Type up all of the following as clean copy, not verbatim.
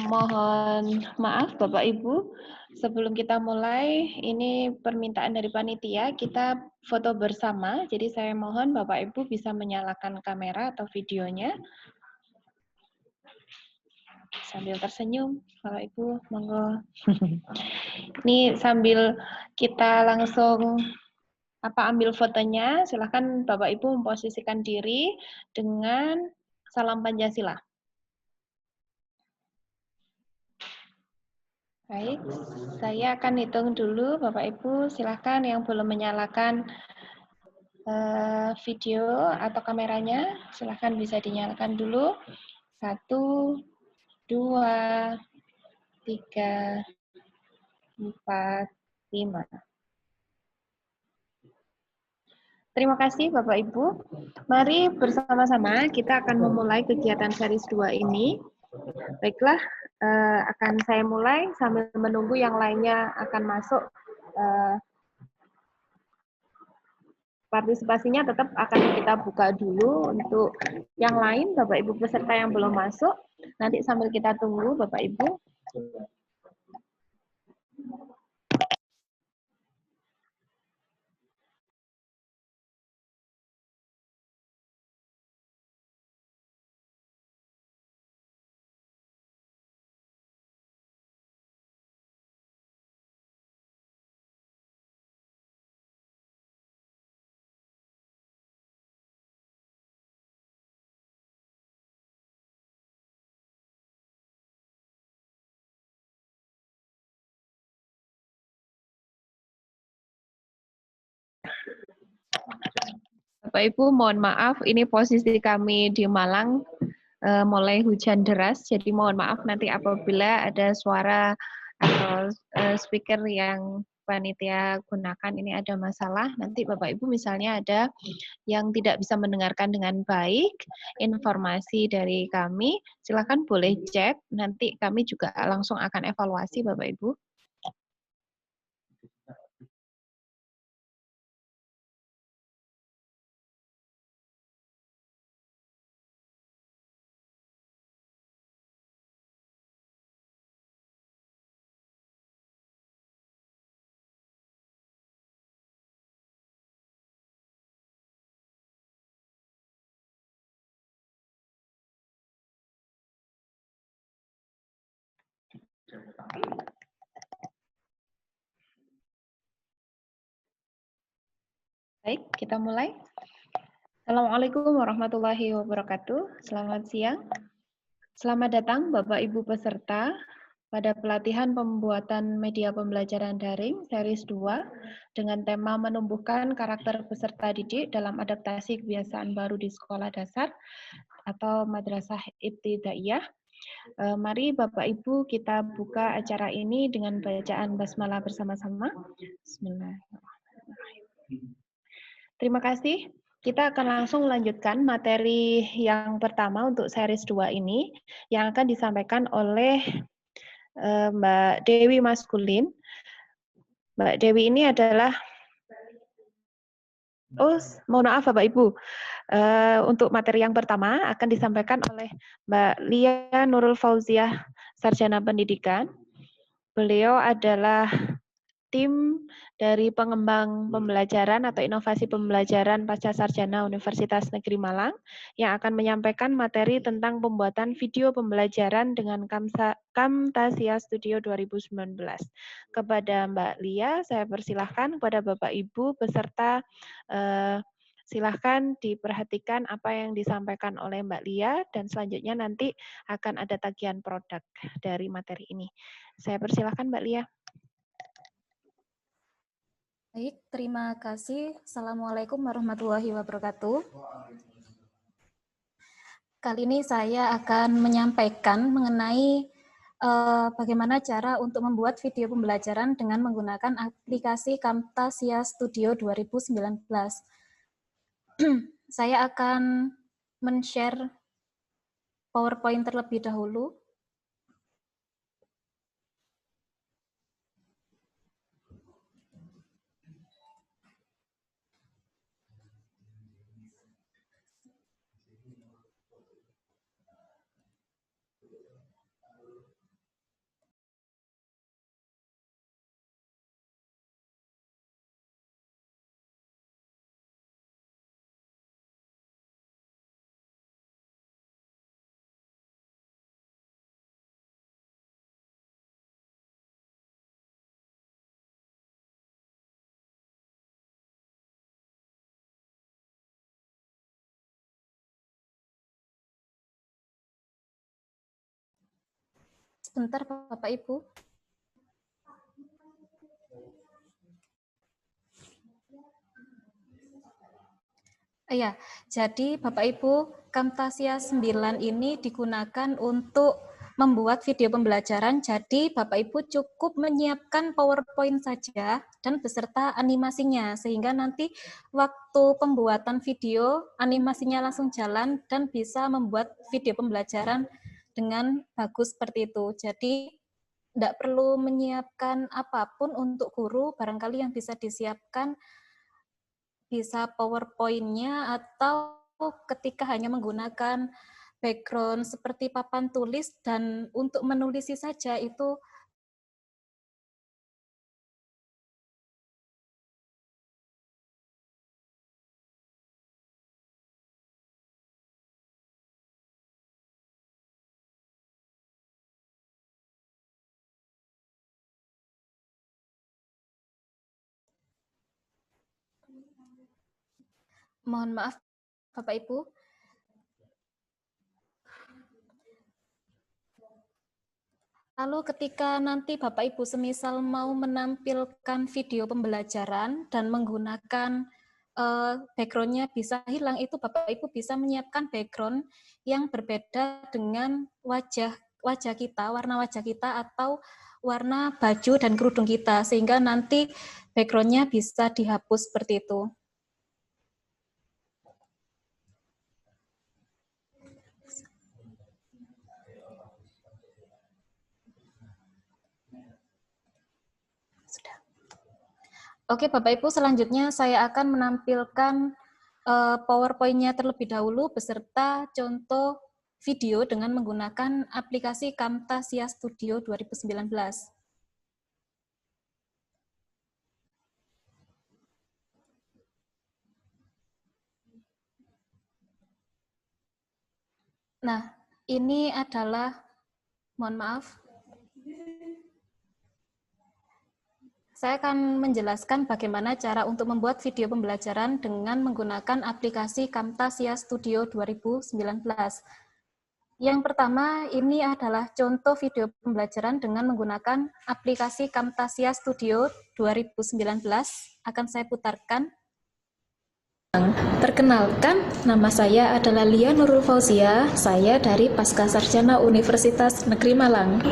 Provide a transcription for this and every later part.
Mohon maaf Bapak Ibu, sebelum kita mulai, ini permintaan dari panitia, kita foto bersama, jadi saya mohon Bapak Ibu bisa menyalakan kamera atau videonya, sambil tersenyum, Bapak Ibu, monggo. Ini sambil kita langsung ambil fotonya, silakan Bapak Ibu memposisikan diri dengan salam Pancasila. Baik, saya akan hitung dulu, Bapak Ibu. Silahkan yang belum menyalakan video atau kameranya, silahkan bisa dinyalakan dulu. 1, 2, 3, 4, 5. Terima kasih Bapak Ibu. Mari bersama-sama kita akan memulai kegiatan series 2 ini. Baiklah, akan saya mulai sambil menunggu yang lainnya akan masuk. Partisipasinya tetap akan kita buka dulu untuk yang lain, Bapak Ibu peserta yang belum masuk. Nanti sambil kita tunggu, Bapak Ibu. Bapak Ibu, mohon maaf, ini posisi kami di Malang mulai hujan deras, jadi mohon maaf nanti apabila ada suara atau speaker yang panitia gunakan ini ada masalah, nanti Bapak Ibu misalnya ada yang tidak bisa mendengarkan dengan baik informasi dari kami, silakan boleh cek, nanti kami juga langsung akan evaluasi Bapak Ibu. Baik, kita mulai. Assalamualaikum warahmatullahi wabarakatuh. Selamat siang. Selamat datang Bapak Ibu peserta pada pelatihan pembuatan media pembelajaran daring series 2 dengan tema menumbuhkan karakter peserta didik dalam adaptasi kebiasaan baru di sekolah dasar atau madrasah ibtidaiyah. Mari Bapak Ibu kita buka acara ini dengan bacaan basmalah bersama-sama. Bismillahirrahmanirrahim. Terima kasih. Kita akan langsung melanjutkan materi yang pertama untuk series 2 ini yang akan disampaikan oleh Mbak Dewi Maskulin. Mbak Dewi ini adalah mohon maaf Bapak Ibu. Untuk materi yang pertama akan disampaikan oleh Mbak Lia Nurul Fauziah, Sarjana Pendidikan. Beliau adalah tim dari pengembang pembelajaran atau inovasi pembelajaran pasca sarjana Universitas Negeri Malang yang akan menyampaikan materi tentang pembuatan video pembelajaran dengan Camtasia Studio 2019. Kepada Mbak Lia, saya persilahkan kepada Bapak Ibu peserta silahkan diperhatikan apa yang disampaikan oleh Mbak Lia dan selanjutnya nanti akan ada tagihan produk dari materi ini. Saya persilahkan Mbak Lia. Baik, terima kasih. Assalamualaikum warahmatullahi wabarakatuh. Kali ini saya akan menyampaikan mengenai bagaimana cara untuk membuat video pembelajaran dengan menggunakan aplikasi Camtasia Studio 2019. Saya akan men-share PowerPoint terlebih dahulu. Sebentar Bapak Ibu. Iya, jadi Bapak Ibu, Camtasia 9 ini digunakan untuk membuat video pembelajaran, jadi Bapak Ibu cukup menyiapkan PowerPoint saja dan beserta animasinya, sehingga nanti waktu pembuatan video, animasinya langsung jalan dan bisa membuat video pembelajaran dengan bagus seperti itu. Jadi tidak perlu menyiapkan apapun untuk guru, barangkali yang bisa disiapkan bisa PowerPoint-nya atau ketika hanya menggunakan background seperti papan tulis dan untuk menulisi saja itu mohon maaf Bapak Ibu. Lalu ketika nanti Bapak Ibu semisal mau menampilkan video pembelajaran dan menggunakan background-nya bisa hilang, itu Bapak Ibu bisa menyiapkan background yang berbeda dengan wajah kita, warna wajah kita atau warna baju dan kerudung kita, sehingga nanti background-nya bisa dihapus seperti itu. Oke, Bapak Ibu, selanjutnya saya akan menampilkan PowerPoint-nya terlebih dahulu beserta contoh video dengan menggunakan aplikasi Camtasia Studio 2019. Nah, ini adalah, mohon maaf, saya akan menjelaskan bagaimana cara untuk membuat video pembelajaran dengan menggunakan aplikasi Camtasia Studio 2019. Yang pertama, ini adalah contoh video pembelajaran dengan menggunakan aplikasi Camtasia Studio 2019. Akan saya putarkan. Perkenalkan, nama saya adalah Lia Nurul Fauzia, saya dari Pascasarjana Universitas Negeri Malang.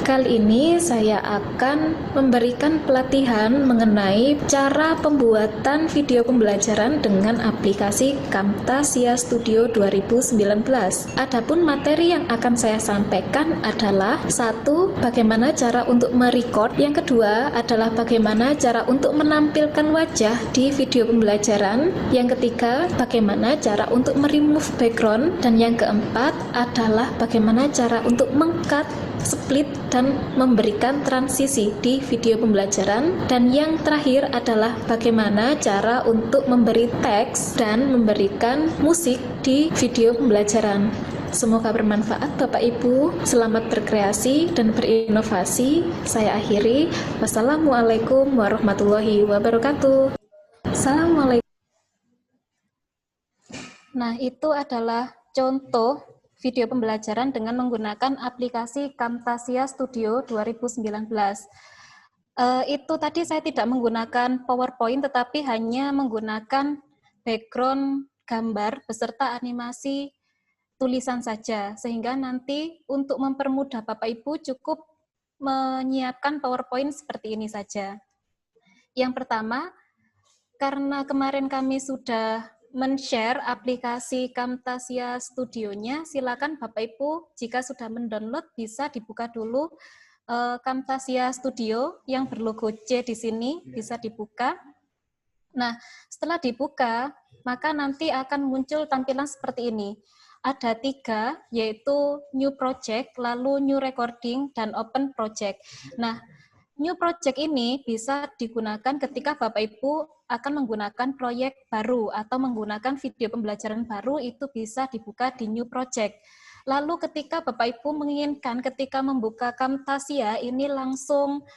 Kali ini saya akan memberikan pelatihan mengenai cara pembuatan video pembelajaran dengan aplikasi Camtasia Studio 2019. Adapun materi yang akan saya sampaikan adalah: 1. Bagaimana cara untuk merecord. Yang kedua adalah bagaimana cara untuk menampilkan wajah di video pembelajaran. Yang ketiga, bagaimana cara untuk meremove background, dan yang keempat adalah bagaimana cara untuk meng-cut, split, dan memberikan transisi di video pembelajaran, dan yang terakhir adalah bagaimana cara untuk memberi teks dan memberikan musik di video pembelajaran. Semoga bermanfaat Bapak Ibu, selamat berkreasi dan berinovasi. Saya akhiri. Wassalamualaikum warahmatullahi wabarakatuh. Assalamualaikum. Nah, itu adalah contoh video pembelajaran dengan menggunakan aplikasi Camtasia Studio 2019. Itu tadi saya tidak menggunakan PowerPoint, tetapi hanya menggunakan background gambar beserta animasi tulisan saja, sehingga nanti untuk mempermudah Bapak Ibu cukup menyiapkan PowerPoint seperti ini saja. Yang pertama, karena kemarin kami sudah men-share aplikasi Camtasia Studio-nya, silakan Bapak Ibu jika sudah mendownload bisa dibuka dulu Camtasia Studio yang berlogo C di sini, bisa dibuka. Nah, setelah dibuka, maka nanti akan muncul tampilan seperti ini. Ada 3, yaitu New Project, lalu New Recording, dan Open Project. Nah, New Project ini bisa digunakan ketika Bapak Ibu akan menggunakan proyek baru atau menggunakan video pembelajaran baru, itu bisa dibuka di New Project. Lalu ketika Bapak Ibu menginginkan ketika membuka Camtasia ini langsung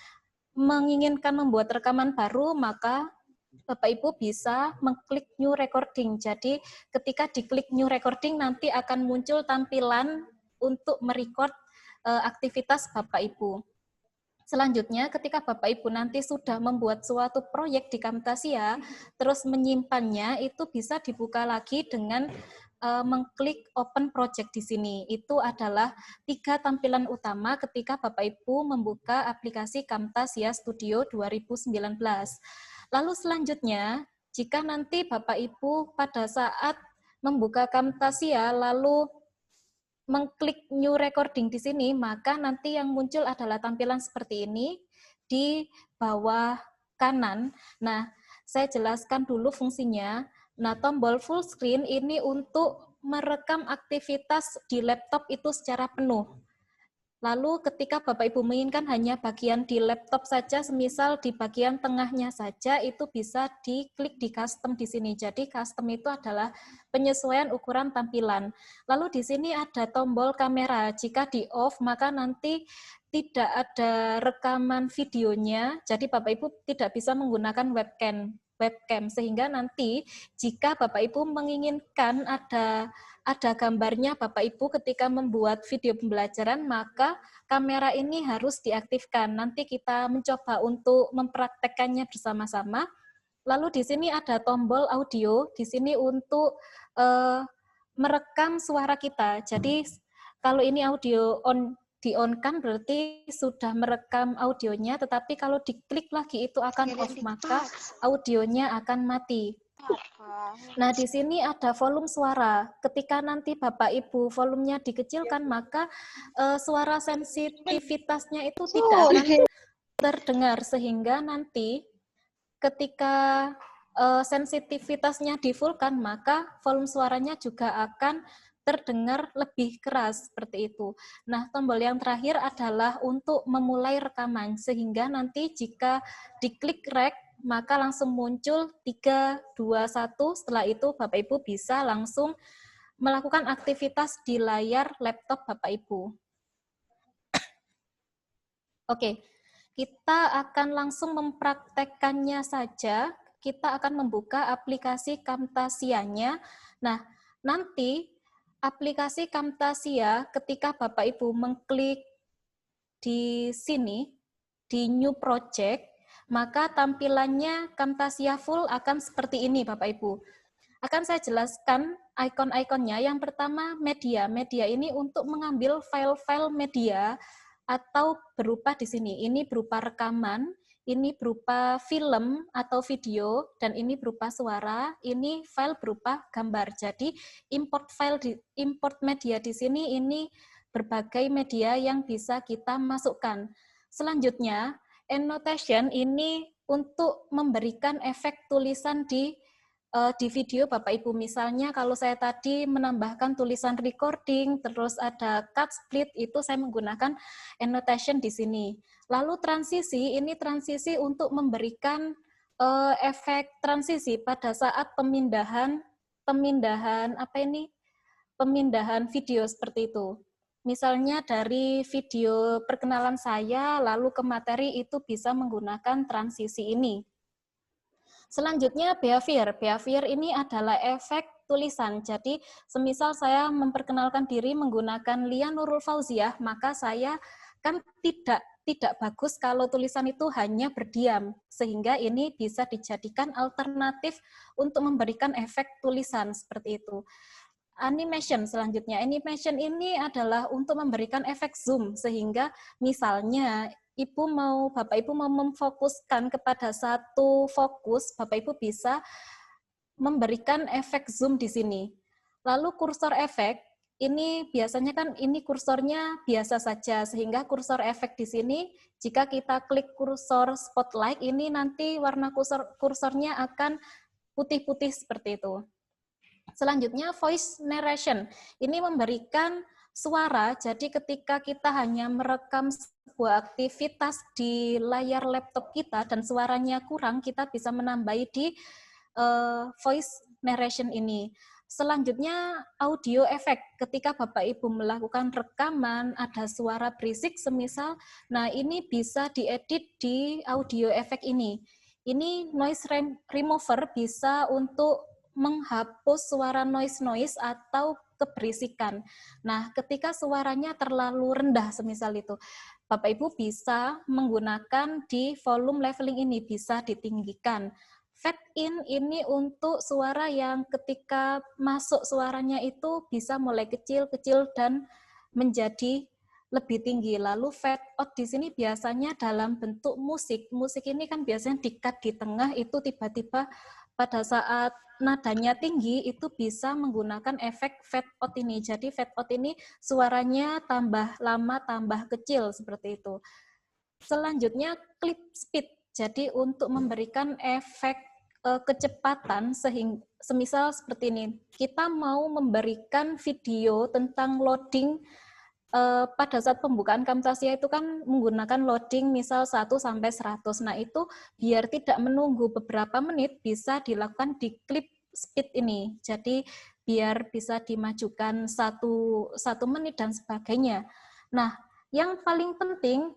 menginginkan membuat rekaman baru, maka Bapak Ibu bisa mengklik New Recording. Jadi ketika diklik New Recording nanti akan muncul tampilan untuk merecord aktivitas Bapak Ibu. Selanjutnya, ketika Bapak Ibu nanti sudah membuat suatu proyek di Camtasia, terus menyimpannya, itu bisa dibuka lagi dengan mengklik Open Project di sini. Itu adalah 3 tampilan utama ketika Bapak Ibu membuka aplikasi Camtasia Studio 2019. Lalu selanjutnya, jika nanti Bapak Ibu pada saat membuka Camtasia, lalu mengklik new recording di sini, maka nanti yang muncul adalah tampilan seperti ini di bawah kanan. Nah, saya jelaskan dulu fungsinya. Nah, tombol full screen ini untuk merekam aktivitas di laptop itu secara penuh. Lalu ketika Bapak Ibu menginginkan hanya bagian di laptop saja, semisal di bagian tengahnya saja, itu bisa diklik di custom di sini. Jadi custom itu adalah penyesuaian ukuran tampilan. Lalu di sini ada tombol kamera. Jika di off, maka nanti tidak ada rekaman videonya. Jadi Bapak Ibu tidak bisa menggunakan webcam sehingga nanti jika Bapak Ibu menginginkan ada gambarnya Bapak Ibu ketika membuat video pembelajaran, maka kamera ini harus diaktifkan. Nanti kita mencoba untuk mempraktekkannya bersama-sama. Lalu di sini ada tombol audio, di sini untuk merekam suara kita. Jadi kalau ini audio di-on-kan berarti sudah merekam audionya, tetapi kalau diklik lagi itu akan off, maka audionya akan mati. Nah, di sini ada volume suara. Ketika nanti Bapak Ibu volumenya dikecilkan, maka suara sensitivitasnya itu tidak akan terdengar, sehingga nanti ketika sensitivitasnya di-full-kan, maka volume suaranya juga akan terdengar lebih keras, seperti itu. Nah, tombol yang terakhir adalah untuk memulai rekaman, sehingga nanti jika diklik rek, maka langsung muncul 3, 2, 1. Setelah itu Bapak Ibu bisa langsung melakukan aktivitas di layar laptop Bapak Ibu. Oke, kita akan langsung mempraktekkannya saja. Kita akan membuka aplikasi Camtasia-nya. Nah, nanti aplikasi Camtasia ketika Bapak Ibu mengklik di sini, di New Project, maka tampilannya Camtasia Full akan seperti ini, Bapak Ibu. Akan saya jelaskan icon-iconnya. Yang pertama, media. Media ini untuk mengambil file-file media atau berupa di sini. Ini berupa rekaman, ini berupa film atau video, dan ini berupa suara, ini file berupa gambar. Jadi, import media di sini ini berbagai media yang bisa kita masukkan. Selanjutnya, annotation ini untuk memberikan efek tulisan di video Bapak Ibu. Misalnya kalau saya tadi menambahkan tulisan recording, terus ada cut split, itu saya menggunakan annotation di sini. Lalu transisi, ini transisi untuk memberikan efek transisi pada saat pemindahan video seperti itu. Misalnya dari video perkenalan saya, lalu ke materi, itu bisa menggunakan transisi ini. Selanjutnya behavior. Behavior ini adalah efek tulisan. Jadi semisal saya memperkenalkan diri menggunakan Lia Nurul Fauziah, maka saya kan tidak bagus kalau tulisan itu hanya berdiam, sehingga ini bisa dijadikan alternatif untuk memberikan efek tulisan seperti itu. Animation selanjutnya. Animation ini adalah untuk memberikan efek zoom, sehingga misalnya Bapak Ibu mau memfokuskan kepada satu fokus, Bapak Ibu bisa memberikan efek zoom di sini. Lalu kursor efek, ini biasanya kan ini kursornya biasa saja, sehingga kursor efek di sini, jika kita klik kursor spotlight, ini nanti warna kursornya akan putih-putih seperti itu. Selanjutnya voice narration. Ini memberikan suara, jadi ketika kita hanya merekam sebuah aktivitas di layar laptop kita dan suaranya kurang, kita bisa menambahi di voice narration ini. Selanjutnya audio effect. Ketika Bapak Ibu melakukan rekaman, ada suara berisik semisal, nah ini bisa diedit di audio effect ini. Ini noise remover bisa untuk menghapus suara noise atau keberisikan. Nah, ketika suaranya terlalu rendah, semisal itu, Bapak Ibu bisa menggunakan di volume leveling ini, bisa ditinggikan. Fade in ini untuk suara yang ketika masuk suaranya itu bisa mulai kecil-kecil dan menjadi lebih tinggi. Lalu fade out di sini biasanya dalam bentuk musik. Musik ini kan biasanya di-cut di tengah, itu tiba-tiba pada saat nadanya tinggi itu bisa menggunakan efek fade out ini. Jadi fade out ini suaranya tambah lama, tambah kecil seperti itu. Selanjutnya clip speed. Jadi untuk memberikan efek kecepatan, sehingga semisal seperti ini, kita mau memberikan video tentang loading pada saat pembukaan Camtasia itu kan menggunakan loading misal 1 sampai 100. Nah, itu biar tidak menunggu beberapa menit bisa dilakukan di clip speed ini. Jadi biar bisa dimajukan satu menit dan sebagainya. Nah, yang paling penting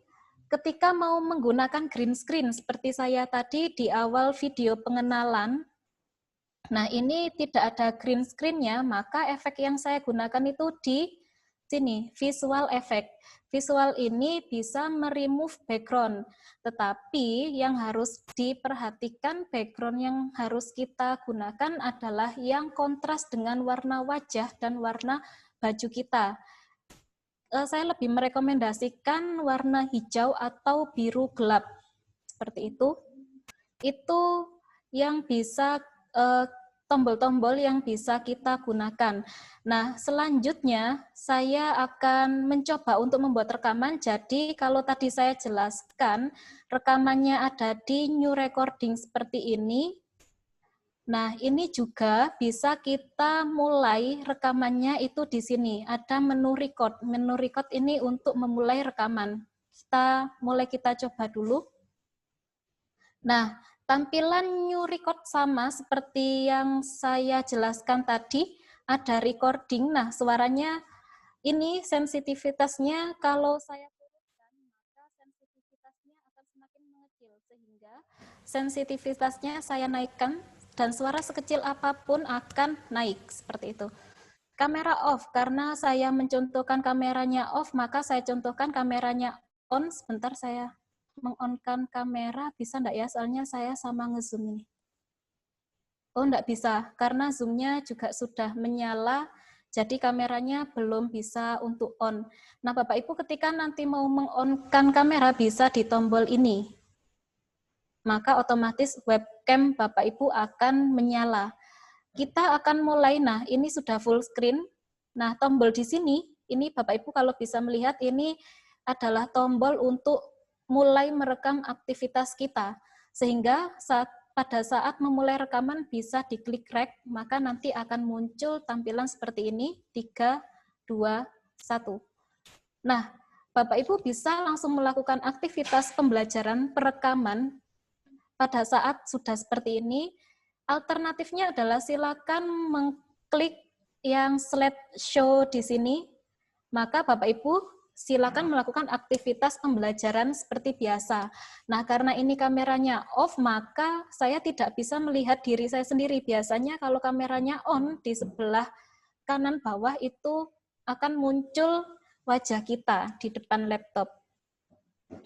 ketika mau menggunakan green screen seperti saya tadi di awal video pengenalan, nah ini tidak ada green screen-nya, maka efek yang saya gunakan itu di sini, visual effect. Visual ini bisa meremove background, tetapi yang harus diperhatikan background yang harus kita gunakan adalah yang kontras dengan warna wajah dan warna baju kita. Saya lebih merekomendasikan warna hijau atau biru gelap seperti itu. Itu yang bisa tombol-tombol yang bisa kita gunakan. Nah, selanjutnya saya akan mencoba untuk membuat rekaman. Jadi kalau tadi saya jelaskan rekamannya ada di new recording seperti ini. Nah, ini juga bisa kita mulai rekamannya itu di sini. Ada menu record. Menu record ini untuk memulai rekaman. Kita coba dulu. Nah, tampilan new record sama seperti yang saya jelaskan tadi. Ada recording. Nah, suaranya ini sensitivitasnya kalau saya turunkan, maka sensitivitasnya akan semakin mengecil. Sehingga sensitivitasnya saya naikkan dan suara sekecil apapun akan naik seperti itu. Kamera off, karena saya mencontohkan kameranya off, maka saya contohkan kameranya on. Sebentar saya mengonkan kamera, bisa enggak ya? Soalnya saya sama ngezoom ini. Oh, enggak bisa, karena zoomnya juga sudah menyala, jadi kameranya belum bisa untuk on. Nah, Bapak Ibu ketika nanti mau mengonkan kamera bisa di tombol ini. Maka otomatis webcam Bapak Ibu akan menyala. Kita akan mulai, nah ini sudah full screen. Nah, tombol di sini, ini Bapak Ibu kalau bisa melihat, ini adalah tombol untuk mulai merekam aktivitas kita. Sehingga pada saat memulai rekaman bisa diklik rek, maka nanti akan muncul tampilan seperti ini, 3, 2, 1. Nah, Bapak Ibu bisa langsung melakukan aktivitas pembelajaran perekaman pada saat sudah seperti ini. Alternatifnya adalah silakan mengklik yang slideshow di sini, maka Bapak Ibu silakan melakukan aktivitas pembelajaran seperti biasa. Nah, karena ini kameranya off, maka saya tidak bisa melihat diri saya sendiri. Biasanya kalau kameranya on, di sebelah kanan bawah itu akan muncul wajah kita di depan laptop.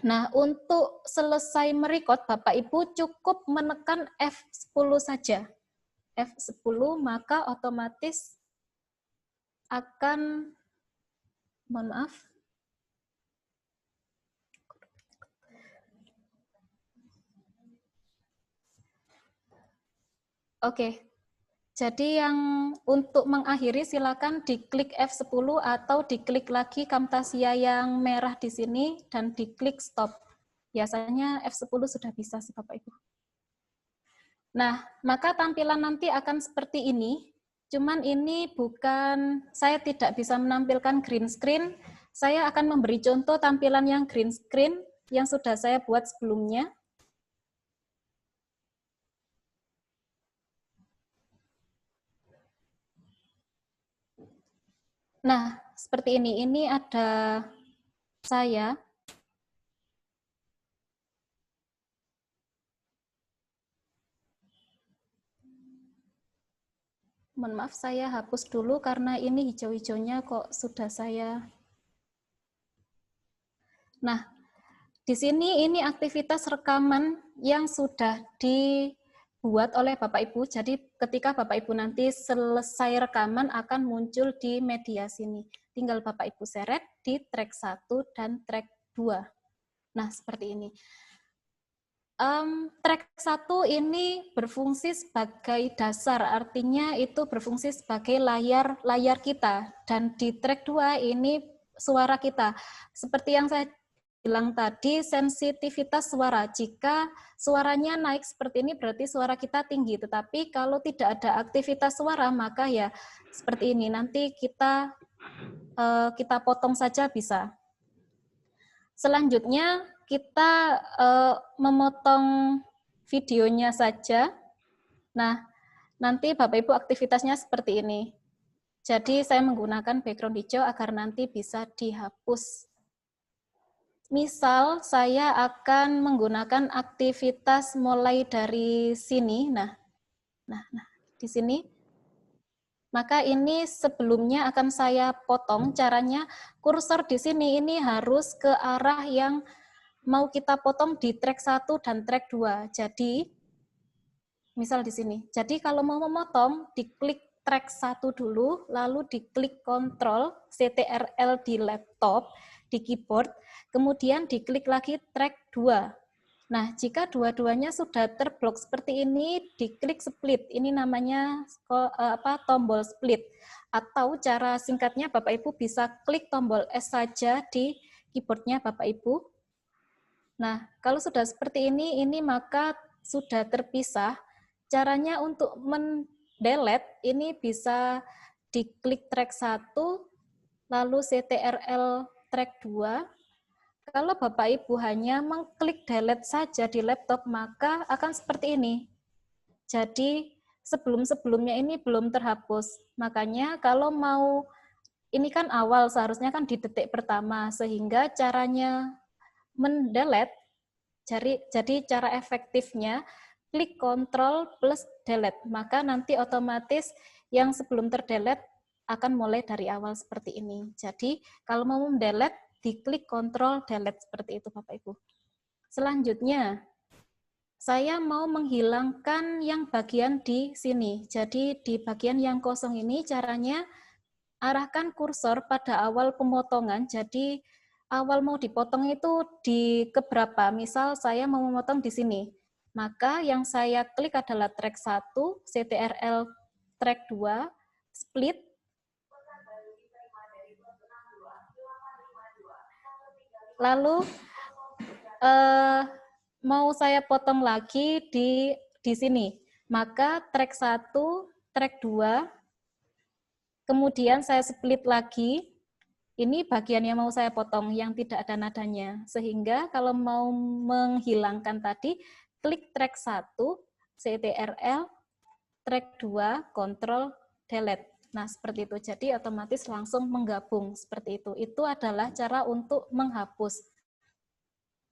Nah, untuk selesai merecord, Bapak Ibu cukup menekan F10 saja. F10, maka otomatis akan, mohon maaf, oke. Jadi yang untuk mengakhiri silakan diklik F10 atau diklik lagi Camtasia yang merah di sini dan diklik stop. Biasanya F10 sudah bisa sih Bapak Ibu. Nah, maka tampilan nanti akan seperti ini. Cuman ini bukan, saya tidak bisa menampilkan green screen. Saya akan memberi contoh tampilan yang green screen yang sudah saya buat sebelumnya. Nah, seperti ini. Ini ada saya. Mohon maaf, saya hapus dulu karena ini hijau-hijaunya kok sudah saya. Nah, di sini ini aktivitas rekaman yang sudah dibuat oleh Bapak Ibu. Jadi ketika Bapak Ibu nanti selesai rekaman akan muncul di media sini. Tinggal Bapak Ibu seret di track 1 dan track 2. Nah, seperti ini. Track 1 ini berfungsi sebagai dasar, artinya itu berfungsi sebagai layar kita. Dan di track 2 ini suara kita. Seperti yang saya bilang tadi, sensitivitas suara. Jika suaranya naik seperti ini berarti suara kita tinggi, tetapi kalau tidak ada aktivitas suara maka ya seperti ini. Nanti kita potong saja bisa. Selanjutnya kita memotong videonya saja. Nah, nanti Bapak Ibu aktivitasnya seperti ini. Jadi saya menggunakan background hijau agar nanti bisa dihapus. Misal saya akan menggunakan aktivitas mulai dari sini. Nah, di sini. Maka ini sebelumnya akan saya potong. Caranya kursor di sini ini harus ke arah yang mau kita potong di track 1 dan track 2. Jadi, misal di sini. Jadi kalau mau memotong, diklik track 1 dulu, lalu diklik Ctrl, CTRL di laptop, di keyboard, kemudian diklik lagi track 2. Nah, jika dua-duanya sudah terblok seperti ini, diklik split. Ini namanya tombol split. Atau cara singkatnya Bapak Ibu bisa klik tombol S saja di keyboardnya Bapak Ibu. Nah, kalau sudah seperti ini maka sudah terpisah. Caranya untuk mendelete ini bisa diklik track 1, lalu CTRL track 2. Kalau Bapak Ibu hanya mengklik delete saja di laptop, maka akan seperti ini. Jadi, sebelum-sebelumnya ini belum terhapus. Makanya kalau mau, ini kan awal, seharusnya kan di detik pertama, sehingga caranya mendelete, jadi cara efektifnya, klik Ctrl plus delete. Maka nanti otomatis yang sebelum terdelete akan mulai dari awal seperti ini. Jadi, kalau mau mendelete, diklik Ctrl delete seperti itu Bapak Ibu. Selanjutnya, saya mau menghilangkan yang bagian di sini. Jadi di bagian yang kosong ini caranya arahkan kursor pada awal pemotongan. Jadi awal mau dipotong itu di keberapa? Misal saya mau memotong di sini. Maka yang saya klik adalah track 1, CTRL track 2, split. Lalu mau saya potong lagi di sini. Maka track 1, track 2, kemudian saya split lagi. Ini bagian yang mau saya potong yang tidak ada nadanya. Sehingga kalau mau menghilangkan tadi, klik track 1, CTRL, track 2, Ctrl delete. Nah, seperti itu. Jadi otomatis langsung menggabung seperti itu. Itu adalah cara untuk menghapus.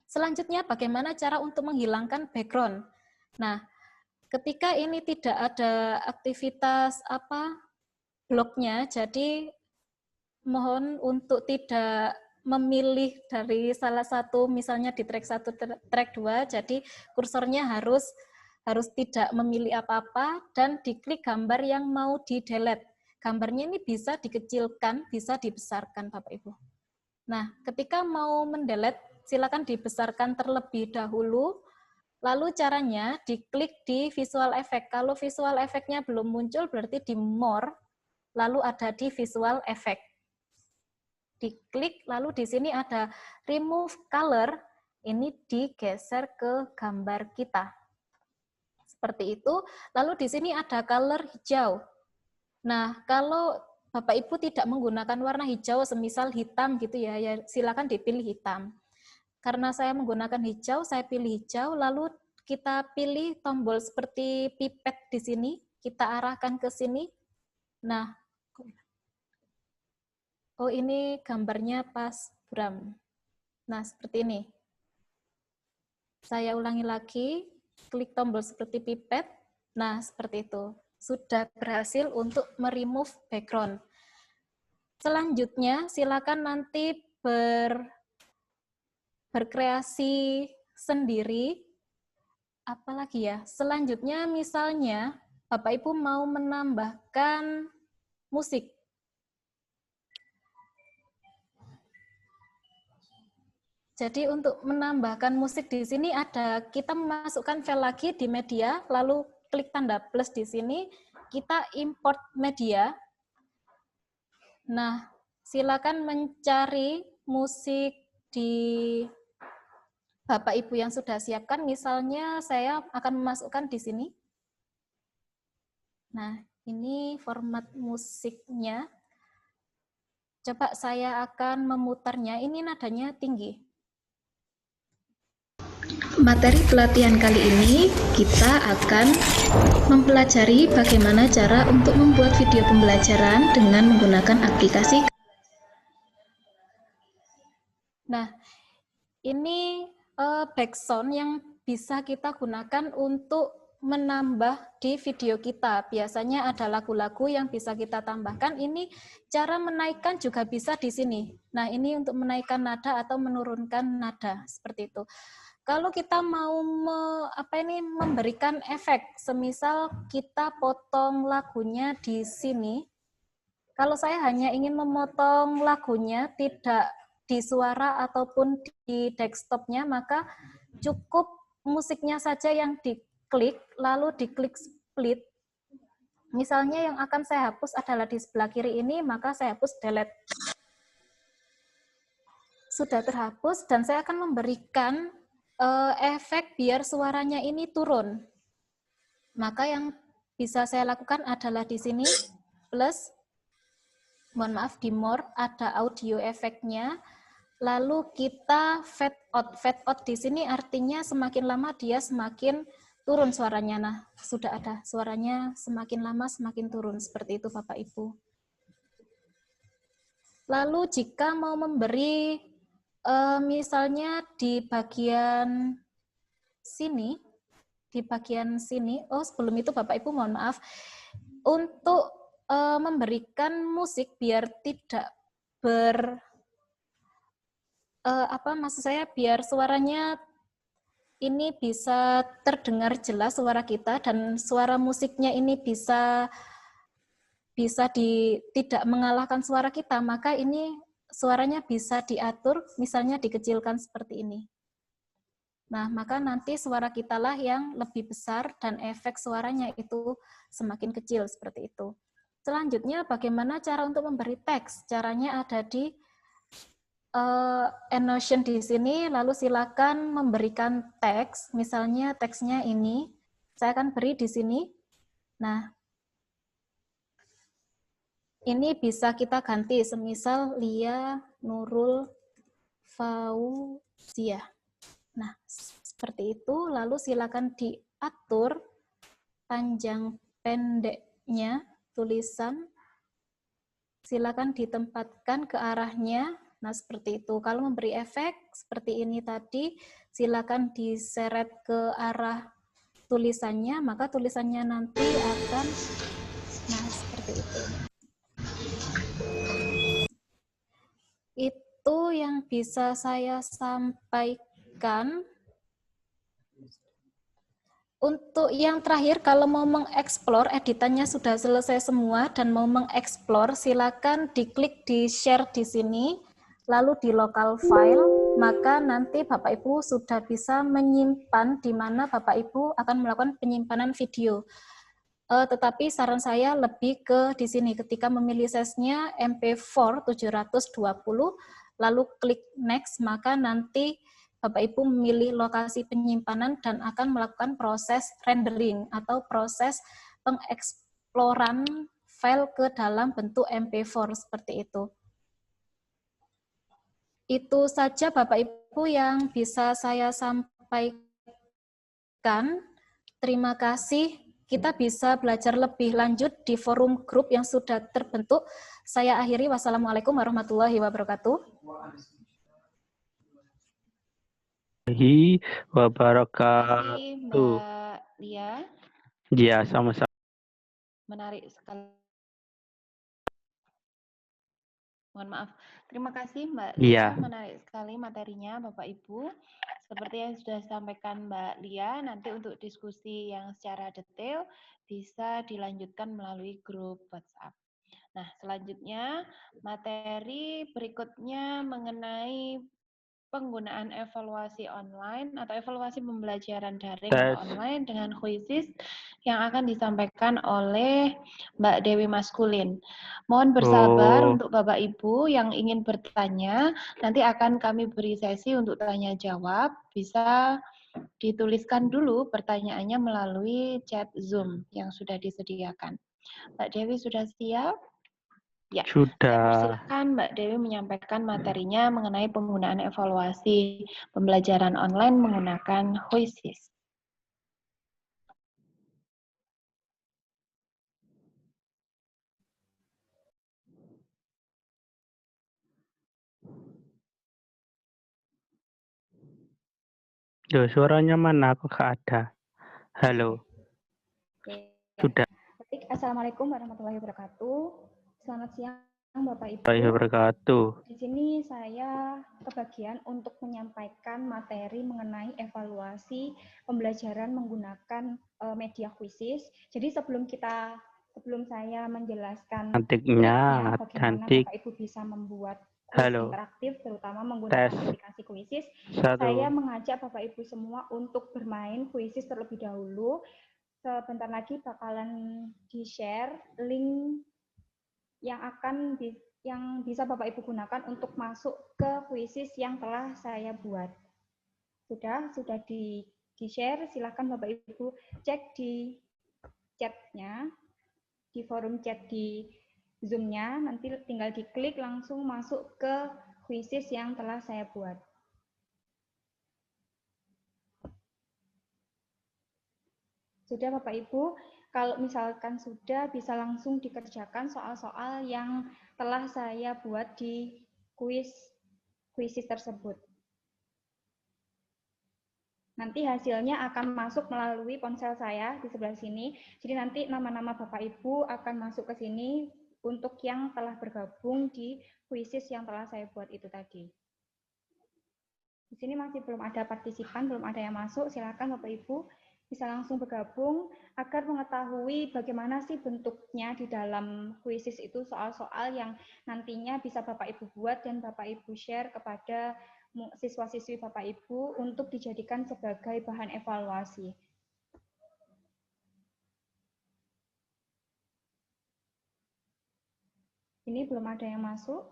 Selanjutnya, bagaimana cara untuk menghilangkan background? Nah, ketika ini tidak ada aktivitas bloknya, jadi mohon untuk tidak memilih dari salah satu, misalnya di track 1, track 2, jadi kursornya harus tidak memilih apa-apa dan diklik gambar yang mau di-delete. Gambarnya ini bisa dikecilkan, bisa dibesarkan Bapak Ibu. Nah, ketika mau mendelete, silakan dibesarkan terlebih dahulu, lalu caranya diklik di visual effect. Kalau visual effect-nya belum muncul, berarti di more, lalu ada di visual effect. Diklik, lalu di sini ada remove color, ini digeser ke gambar kita. Seperti itu, lalu di sini ada color hijau. Nah, kalau Bapak Ibu tidak menggunakan warna hijau, semisal hitam gitu ya, silakan dipilih hitam. Karena saya menggunakan hijau, saya pilih hijau, lalu kita pilih tombol seperti pipet di sini, kita arahkan ke sini. Nah, oh ini gambarnya pas buram. Nah, seperti ini. Saya ulangi lagi, klik tombol seperti pipet. Nah, seperti itu. sudah berhasil untuk remove background. Selanjutnya, silakan nanti berkreasi sendiri. Apalagi ya, selanjutnya misalnya Bapak Ibu mau menambahkan musik. Jadi untuk menambahkan musik di sini ada, kita memasukkan file lagi di media, lalu klik tanda plus di sini, kita import media. Nah, silakan mencari musik di Bapak Ibu yang sudah siapkan, misalnya saya akan memasukkan di sini. Nah, ini format musiknya. Coba saya akan memutarnya, ini nadanya tinggi. Materi pelatihan kali ini kita akan mempelajari bagaimana cara untuk membuat video pembelajaran dengan menggunakan aplikasi. Nah, ini background yang bisa kita gunakan untuk menambah di video kita. Biasanya ada lagu-lagu yang bisa kita tambahkan. Ini cara menaikkan juga bisa di sini. Nah, ini untuk menaikkan nada atau menurunkan nada, seperti itu. Kalau kita mau memberikan efek, semisal kita potong lagunya di sini, kalau saya hanya ingin memotong lagunya, tidak di suara ataupun di desktopnya, maka cukup musiknya saja yang diklik, lalu diklik split. Misalnya yang akan saya hapus adalah di sebelah kiri ini, maka saya hapus delete. Sudah terhapus, dan saya akan memberikan efek biar suaranya ini turun. Maka yang bisa saya lakukan adalah di sini plus, mohon maaf, di more ada audio efeknya. Lalu kita fade out. Fade out di sini artinya semakin lama dia semakin turun suaranya. Nah, sudah ada suaranya semakin lama semakin turun, seperti itu Bapak Ibu. Lalu jika mau memberi misalnya di bagian sini, sebelum itu Bapak Ibu mohon maaf, untuk memberikan musik biar tidak maksud saya biar suaranya ini bisa terdengar jelas suara kita dan suara musiknya ini bisa tidak mengalahkan suara kita, maka ini suaranya bisa diatur, misalnya dikecilkan seperti ini. Nah, maka nanti suara kita lah yang lebih besar dan efek suaranya itu semakin kecil, seperti itu. Selanjutnya, bagaimana cara untuk memberi teks? Caranya ada di Notion di sini, lalu silakan memberikan teks, misalnya teksnya ini, saya akan beri di sini. Nah, ini bisa kita ganti, semisal Lia Nurul Fauziah. Nah, seperti itu, lalu silakan diatur panjang pendeknya tulisan, silakan ditempatkan ke arahnya. Nah, seperti itu. Kalau memberi efek seperti ini tadi, silakan diseret ke arah tulisannya, maka tulisannya nanti akan, nah seperti itu. Itu yang bisa saya sampaikan. Untuk yang terakhir, kalau mau mengeksplor, editannya sudah selesai semua dan mau mengeksplor, silakan diklik di share di sini, lalu di local file, maka nanti Bapak Ibu sudah bisa menyimpan di mana Bapak Ibu akan melakukan penyimpanan video. Tetapi saran saya lebih ke di sini, ketika memilih size-nya MP4 720, lalu klik next, maka nanti Bapak Ibu memilih lokasi penyimpanan dan akan melakukan proses rendering atau proses pengeksploran file ke dalam bentuk MP4 seperti itu. Itu saja Bapak Ibu yang bisa saya sampaikan. Terima kasih. Kita bisa belajar lebih lanjut di forum grup yang sudah terbentuk. Saya akhiri. Wassalamualaikum warahmatullahi wabarakatuh. Wabarakatuh. Mbak Lia. Ya, sama-sama. Menarik sekali. Mohon maaf. Terima kasih Mbak Lia, menarik sekali materinya Bapak Ibu. Seperti yang sudah disampaikan Mbak Lia, nanti untuk diskusi yang secara detail bisa dilanjutkan melalui grup WhatsApp. Nah, selanjutnya materi berikutnya mengenai penggunaan evaluasi online atau evaluasi pembelajaran daring atau online dengan quizzes yang akan disampaikan oleh Mbak Dewi Maskulin. Mohon bersabar untuk Bapak Ibu yang ingin bertanya, nanti akan kami beri sesi untuk tanya jawab, bisa dituliskan dulu pertanyaannya melalui chat Zoom yang sudah disediakan. Mbak Dewi sudah siap? Ya, saya persilakan Mbak Dewi menyampaikan materinya mengenai penggunaan evaluasi pembelajaran online menggunakan quizzes. Suaranya mana? Aku nggak ada. Halo. Sudah. Assalamualaikum warahmatullahi wabarakatuh. Selamat siang Bapak Ibu. Di sini saya kebagian untuk menyampaikan materi mengenai evaluasi pembelajaran menggunakan media quizzes. Jadi sebelum saya menjelaskan bagaimana Bapak Ibu bisa membuat quiz interaktif, terutama menggunakan aplikasi quizzes, saya mengajak Bapak Ibu semua untuk bermain quizzes terlebih dahulu. Sebentar lagi bakalan di-share link yang bisa Bapak Ibu gunakan untuk masuk ke quizzes yang telah saya buat. Sudah di-share, silakan Bapak Ibu cek di chatnya, di forum chat di Zoom-nya, nanti tinggal diklik langsung masuk ke quizzes yang telah saya buat. Sudah Bapak Ibu, kalau misalkan sudah bisa langsung dikerjakan soal-soal yang telah saya buat di quizzes tersebut. Nanti hasilnya akan masuk melalui ponsel saya di sebelah sini. Jadi nanti nama-nama Bapak Ibu akan masuk ke sini untuk yang telah bergabung di quizzes yang telah saya buat itu tadi. Di sini masih belum ada partisipan, belum ada yang masuk. Silakan Bapak Ibu bisa langsung bergabung agar mengetahui bagaimana sih bentuknya di dalam quizzes itu, soal-soal yang nantinya bisa Bapak Ibu buat dan Bapak Ibu share kepada siswa-siswi Bapak Ibu untuk dijadikan sebagai bahan evaluasi. Ini belum ada yang masuk.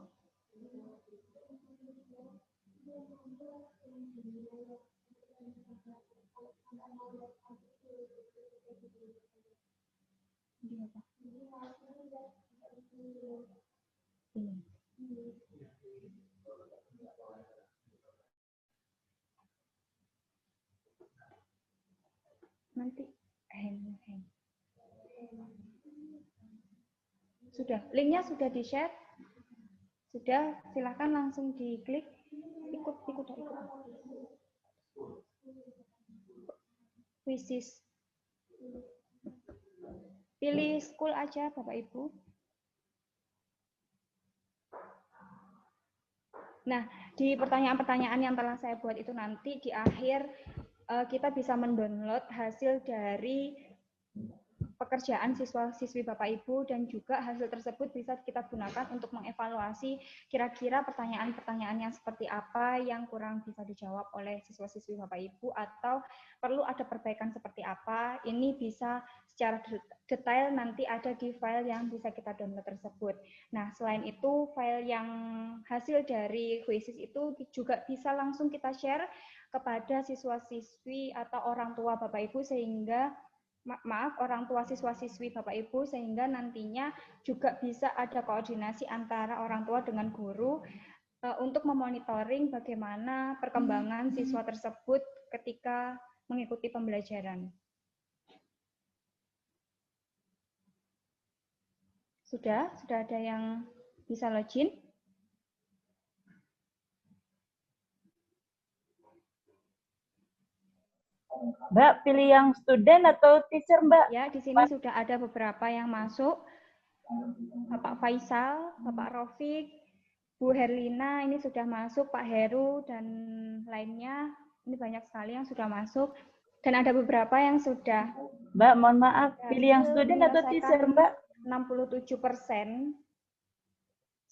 Nanti sudah, linknya sudah di-share. Sudah, silahkan langsung diklik. Ikut. Quizzes. Pilih school aja Bapak Ibu. Nah, di pertanyaan-pertanyaan yang telah saya buat itu nanti di akhir kita bisa mendownload hasil dari pekerjaan siswa-siswi Bapak Ibu dan juga hasil tersebut bisa kita gunakan untuk mengevaluasi kira-kira pertanyaan-pertanyaan yang seperti apa yang kurang bisa dijawab oleh siswa-siswi Bapak Ibu atau perlu ada perbaikan seperti apa. Ini bisa secara detail nanti ada di file yang bisa kita download tersebut. Nah, selain itu file yang hasil dari quizzes itu juga bisa langsung kita share kepada siswa-siswi atau orang tua Bapak Ibu sehingga orang tua siswa-siswi Bapak Ibu sehingga nantinya juga bisa ada koordinasi antara orang tua dengan guru untuk memonitoring bagaimana perkembangan siswa tersebut ketika mengikuti pembelajaran. Sudah ada yang bisa login? Mbak, pilih yang student atau teacher, Mbak? Ya, di sini sudah ada beberapa yang masuk. Bapak Faisal, Bapak Rofik, Bu Herlina, ini sudah masuk, Pak Heru, dan lainnya. Ini banyak sekali yang sudah masuk. Dan ada beberapa yang sudah. Mbak, mohon maaf, pilih yang student atau teacher, Mbak? 67%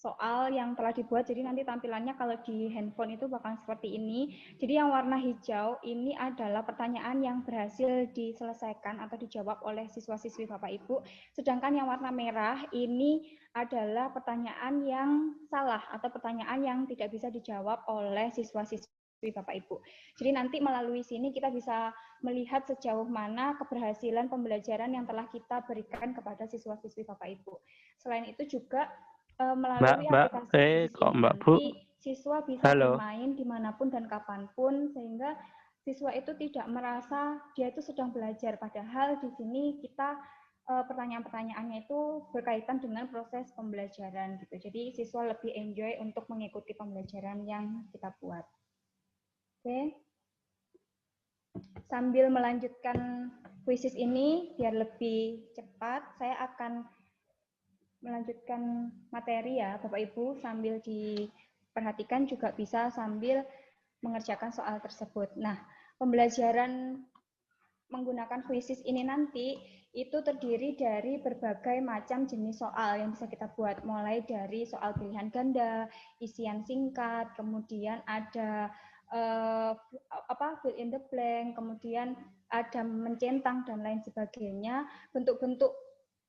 soal yang telah dibuat, jadi nanti tampilannya kalau di handphone itu bakal seperti ini. Jadi yang warna hijau ini adalah pertanyaan yang berhasil diselesaikan atau dijawab oleh siswa-siswi Bapak Ibu. Sedangkan yang warna merah ini adalah pertanyaan yang salah atau pertanyaan yang tidak bisa dijawab oleh siswa-siswi Bapak Ibu. Jadi nanti melalui sini kita bisa melihat sejauh mana keberhasilan pembelajaran yang telah kita berikan kepada siswa-siswi Bapak Ibu. Selain itu juga melalui aplikasi kok Mbak Bu? nanti siswa bisa bermain dimanapun dan kapanpun, sehingga siswa itu tidak merasa dia itu sedang belajar, padahal di sini kita pertanyaan-pertanyaannya itu berkaitan dengan proses pembelajaran gitu. Jadi siswa lebih enjoy untuk mengikuti pembelajaran yang kita buat. Oke. Sambil melanjutkan kuisis ini biar lebih cepat, saya akan melanjutkan materi ya Bapak Ibu, sambil diperhatikan juga bisa sambil mengerjakan soal tersebut. Nah, pembelajaran menggunakan kuisis ini nanti itu terdiri dari berbagai macam jenis soal yang bisa kita buat, mulai dari soal pilihan ganda, isian singkat, kemudian ada fill in the blank, kemudian ada mencentang dan lain sebagainya. Bentuk-bentuk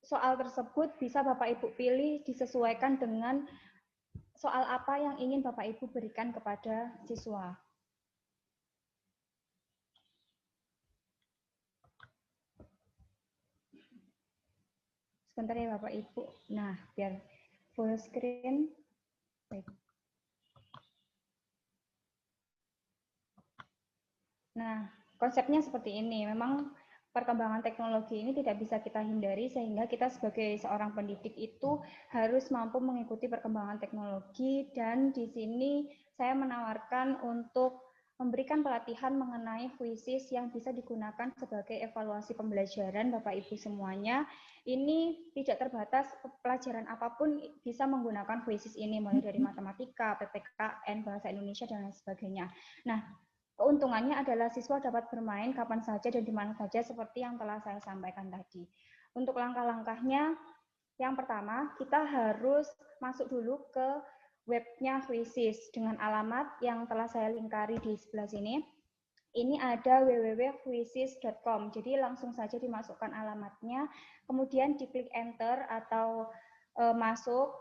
soal tersebut bisa Bapak Ibu pilih disesuaikan dengan soal apa yang ingin Bapak Ibu berikan kepada siswa. Sebentar ya Bapak Ibu. Nah, biar full screen. Baik. Nah, konsepnya seperti ini. Memang perkembangan teknologi ini tidak bisa kita hindari, sehingga kita sebagai seorang pendidik itu harus mampu mengikuti perkembangan teknologi, dan di sini saya menawarkan untuk memberikan pelatihan mengenai kuisis yang bisa digunakan sebagai evaluasi pembelajaran Bapak Ibu semuanya. Ini tidak terbatas, pelajaran apapun bisa menggunakan kuisis ini, mulai dari matematika, PPKN, bahasa Indonesia, dan lain sebagainya. Nah, keuntungannya adalah siswa dapat bermain kapan saja dan di mana saja seperti yang telah saya sampaikan tadi. Untuk langkah-langkahnya, yang pertama kita harus masuk dulu ke webnya kuisis dengan alamat yang telah saya lingkari di sebelah sini. Ini ada www.kuisis.com, jadi langsung saja dimasukkan alamatnya, kemudian diklik enter atau masuk,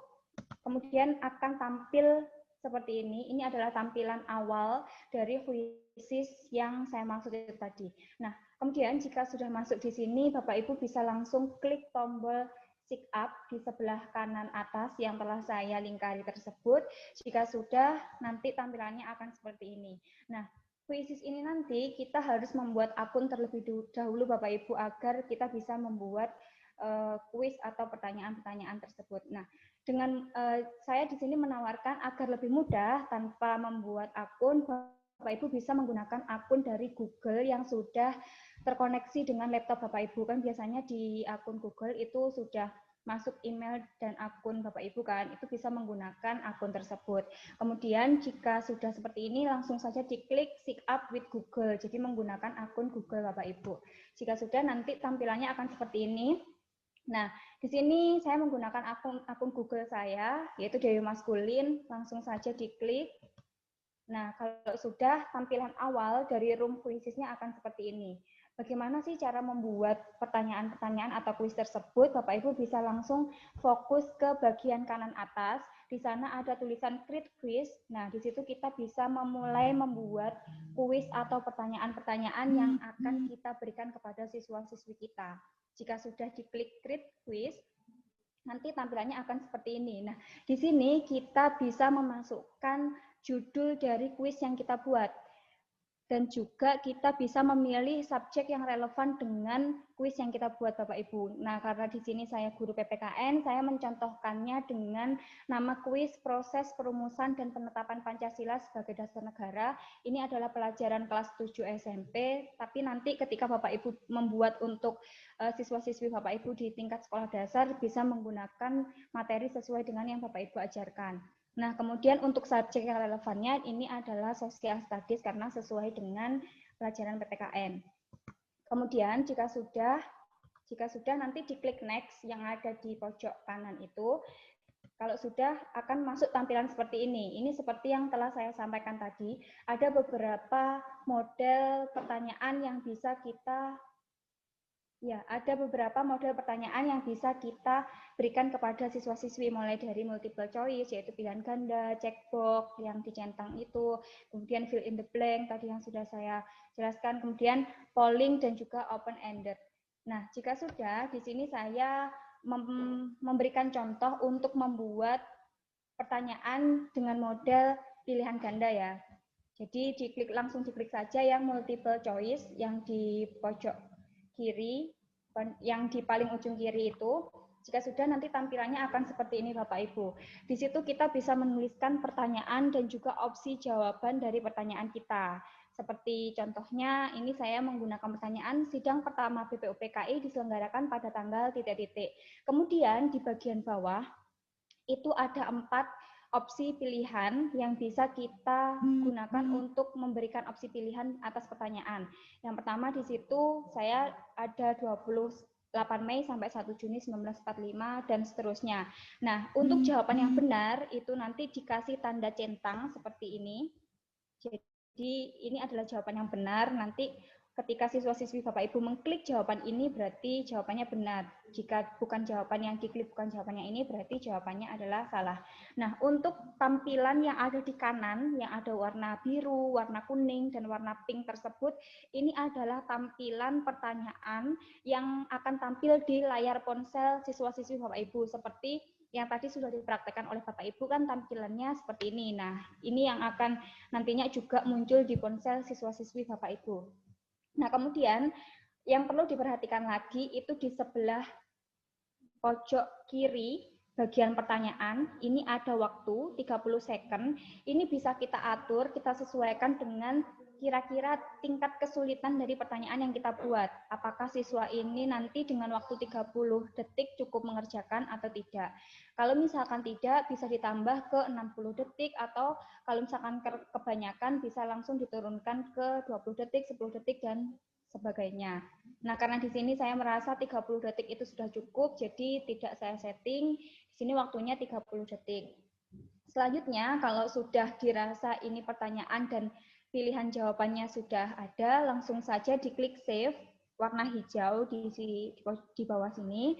kemudian akan tampil seperti ini. Ini adalah tampilan awal dari kuisis yang saya maksud itu tadi. Nah, kemudian jika sudah masuk di sini, Bapak Ibu bisa langsung klik tombol sign up di sebelah kanan atas yang telah saya lingkari tersebut. Jika sudah, nanti tampilannya akan seperti ini. Nah, kuisis ini nanti kita harus membuat akun terlebih dahulu Bapak Ibu agar kita bisa membuat kuis atau pertanyaan-pertanyaan tersebut. Nah, dengan saya di sini menawarkan agar lebih mudah tanpa membuat akun, Bapak Ibu bisa menggunakan akun dari Google yang sudah terkoneksi dengan laptop Bapak Ibu. Kan biasanya di akun Google itu sudah masuk email dan akun Bapak Ibu kan, itu bisa menggunakan akun tersebut. Kemudian jika sudah seperti ini, langsung saja diklik sign up with Google, jadi menggunakan akun Google Bapak Ibu. Jika sudah, nanti tampilannya akan seperti ini. Nah, di sini saya menggunakan akun Google saya, yaitu Dewi Maskulin, langsung saja diklik. Nah, kalau sudah, tampilan awal dari room kuisisnya akan seperti ini. Bagaimana sih cara membuat pertanyaan-pertanyaan atau kuis tersebut? Bapak Ibu bisa langsung fokus ke bagian kanan atas. Di sana ada tulisan create quiz. Nah, di situ kita bisa memulai membuat kuis atau pertanyaan-pertanyaan yang akan kita berikan kepada siswa-siswi kita. Jika sudah diklik create quiz, nanti tampilannya akan seperti ini. Nah, di sini kita bisa memasukkan judul dari kuis yang kita buat. Dan juga kita bisa memilih subjek yang relevan dengan kuis yang kita buat Bapak Ibu. Nah, karena di sini saya guru PPKN, saya mencontohkannya dengan nama kuis proses perumusan dan penetapan Pancasila sebagai dasar negara. Ini adalah pelajaran kelas 7 SMP, tapi nanti ketika Bapak Ibu membuat untuk siswa-siswi Bapak Ibu di tingkat sekolah dasar bisa menggunakan materi sesuai dengan yang Bapak Ibu ajarkan. Nah, kemudian untuk subjek yang relevannya ini adalah social studies karena sesuai dengan pelajaran PPKN. Kemudian jika sudah nanti diklik next yang ada di pojok kanan itu. Kalau sudah akan masuk tampilan seperti ini. Ini seperti yang telah saya sampaikan tadi, ada beberapa model pertanyaan yang bisa kita ada beberapa model pertanyaan yang bisa kita berikan kepada siswa-siswi, mulai dari multiple choice, yaitu pilihan ganda, checkbox yang dicentang itu, kemudian fill in the blank, tadi yang sudah saya jelaskan, kemudian polling, dan juga open-ended. Nah, jika sudah, di sini saya memberikan contoh untuk membuat pertanyaan dengan model pilihan ganda ya. Jadi langsung diklik saja yang multiple choice yang di pojok kiri, yang di paling ujung kiri itu. Jika sudah, nanti tampilannya akan seperti ini Bapak Ibu. Di situ kita bisa menuliskan pertanyaan dan juga opsi jawaban dari pertanyaan kita. Seperti contohnya, ini saya menggunakan pertanyaan sidang pertama BPUPKI diselenggarakan pada tanggal titik-titik. Kemudian di bagian bawah itu ada 4 opsi pilihan yang bisa kita gunakan untuk memberikan opsi pilihan atas pertanyaan. Yang pertama di situ saya ada 28 Mei sampai 1 Juni 1945 dan seterusnya. Nah, untuk jawaban yang benar itu nanti dikasih tanda centang seperti ini. Jadi ini adalah jawaban yang benar. Nanti ketika siswa-siswi Bapak Ibu mengklik jawaban ini berarti jawabannya benar. Jika bukan jawaban yang diklik, bukan jawabannya ini, berarti jawabannya adalah salah. Nah, untuk tampilan yang ada di kanan, yang ada warna biru, warna kuning, dan warna pink tersebut, ini adalah tampilan pertanyaan yang akan tampil di layar ponsel siswa-siswi Bapak Ibu. Seperti yang tadi sudah dipraktekkan oleh Bapak Ibu kan tampilannya seperti ini. Nah, ini yang akan nantinya juga muncul di ponsel siswa-siswi Bapak Ibu. Nah, kemudian yang perlu diperhatikan lagi itu di sebelah pojok kiri bagian pertanyaan, ini ada waktu 30 second. Ini bisa kita atur, kita sesuaikan dengan kira-kira tingkat kesulitan dari pertanyaan yang kita buat. Apakah siswa ini nanti dengan waktu 30 detik cukup mengerjakan atau tidak. Kalau misalkan tidak, bisa ditambah ke 60 detik, atau kalau misalkan kebanyakan bisa langsung diturunkan ke 20 detik, 10 detik, dan sebagainya. Nah, karena di sini saya merasa 30 detik itu sudah cukup, jadi tidak saya setting. Di sini waktunya 30 detik. Selanjutnya, kalau sudah dirasa ini pertanyaan dan pilihan jawabannya sudah ada, langsung saja diklik save, warna hijau di bawah sini.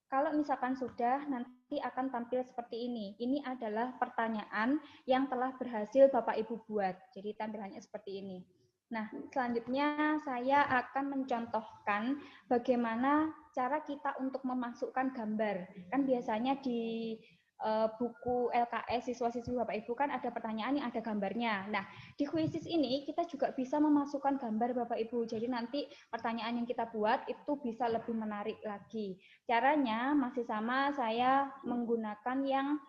Kalau misalkan sudah, nanti akan tampil seperti ini. Ini adalah pertanyaan yang telah berhasil Bapak Ibu buat. Jadi tampilannya seperti ini. Nah, selanjutnya saya akan mencontohkan bagaimana cara kita untuk memasukkan gambar. Kan biasanya di buku LKS siswa-siswi Bapak Ibu kan ada pertanyaan yang ada gambarnya. Nah, di Quizzes ini kita juga bisa memasukkan gambar Bapak Ibu. Jadi nanti pertanyaan yang kita buat itu bisa lebih menarik lagi. Caranya masih sama, saya menggunakan yang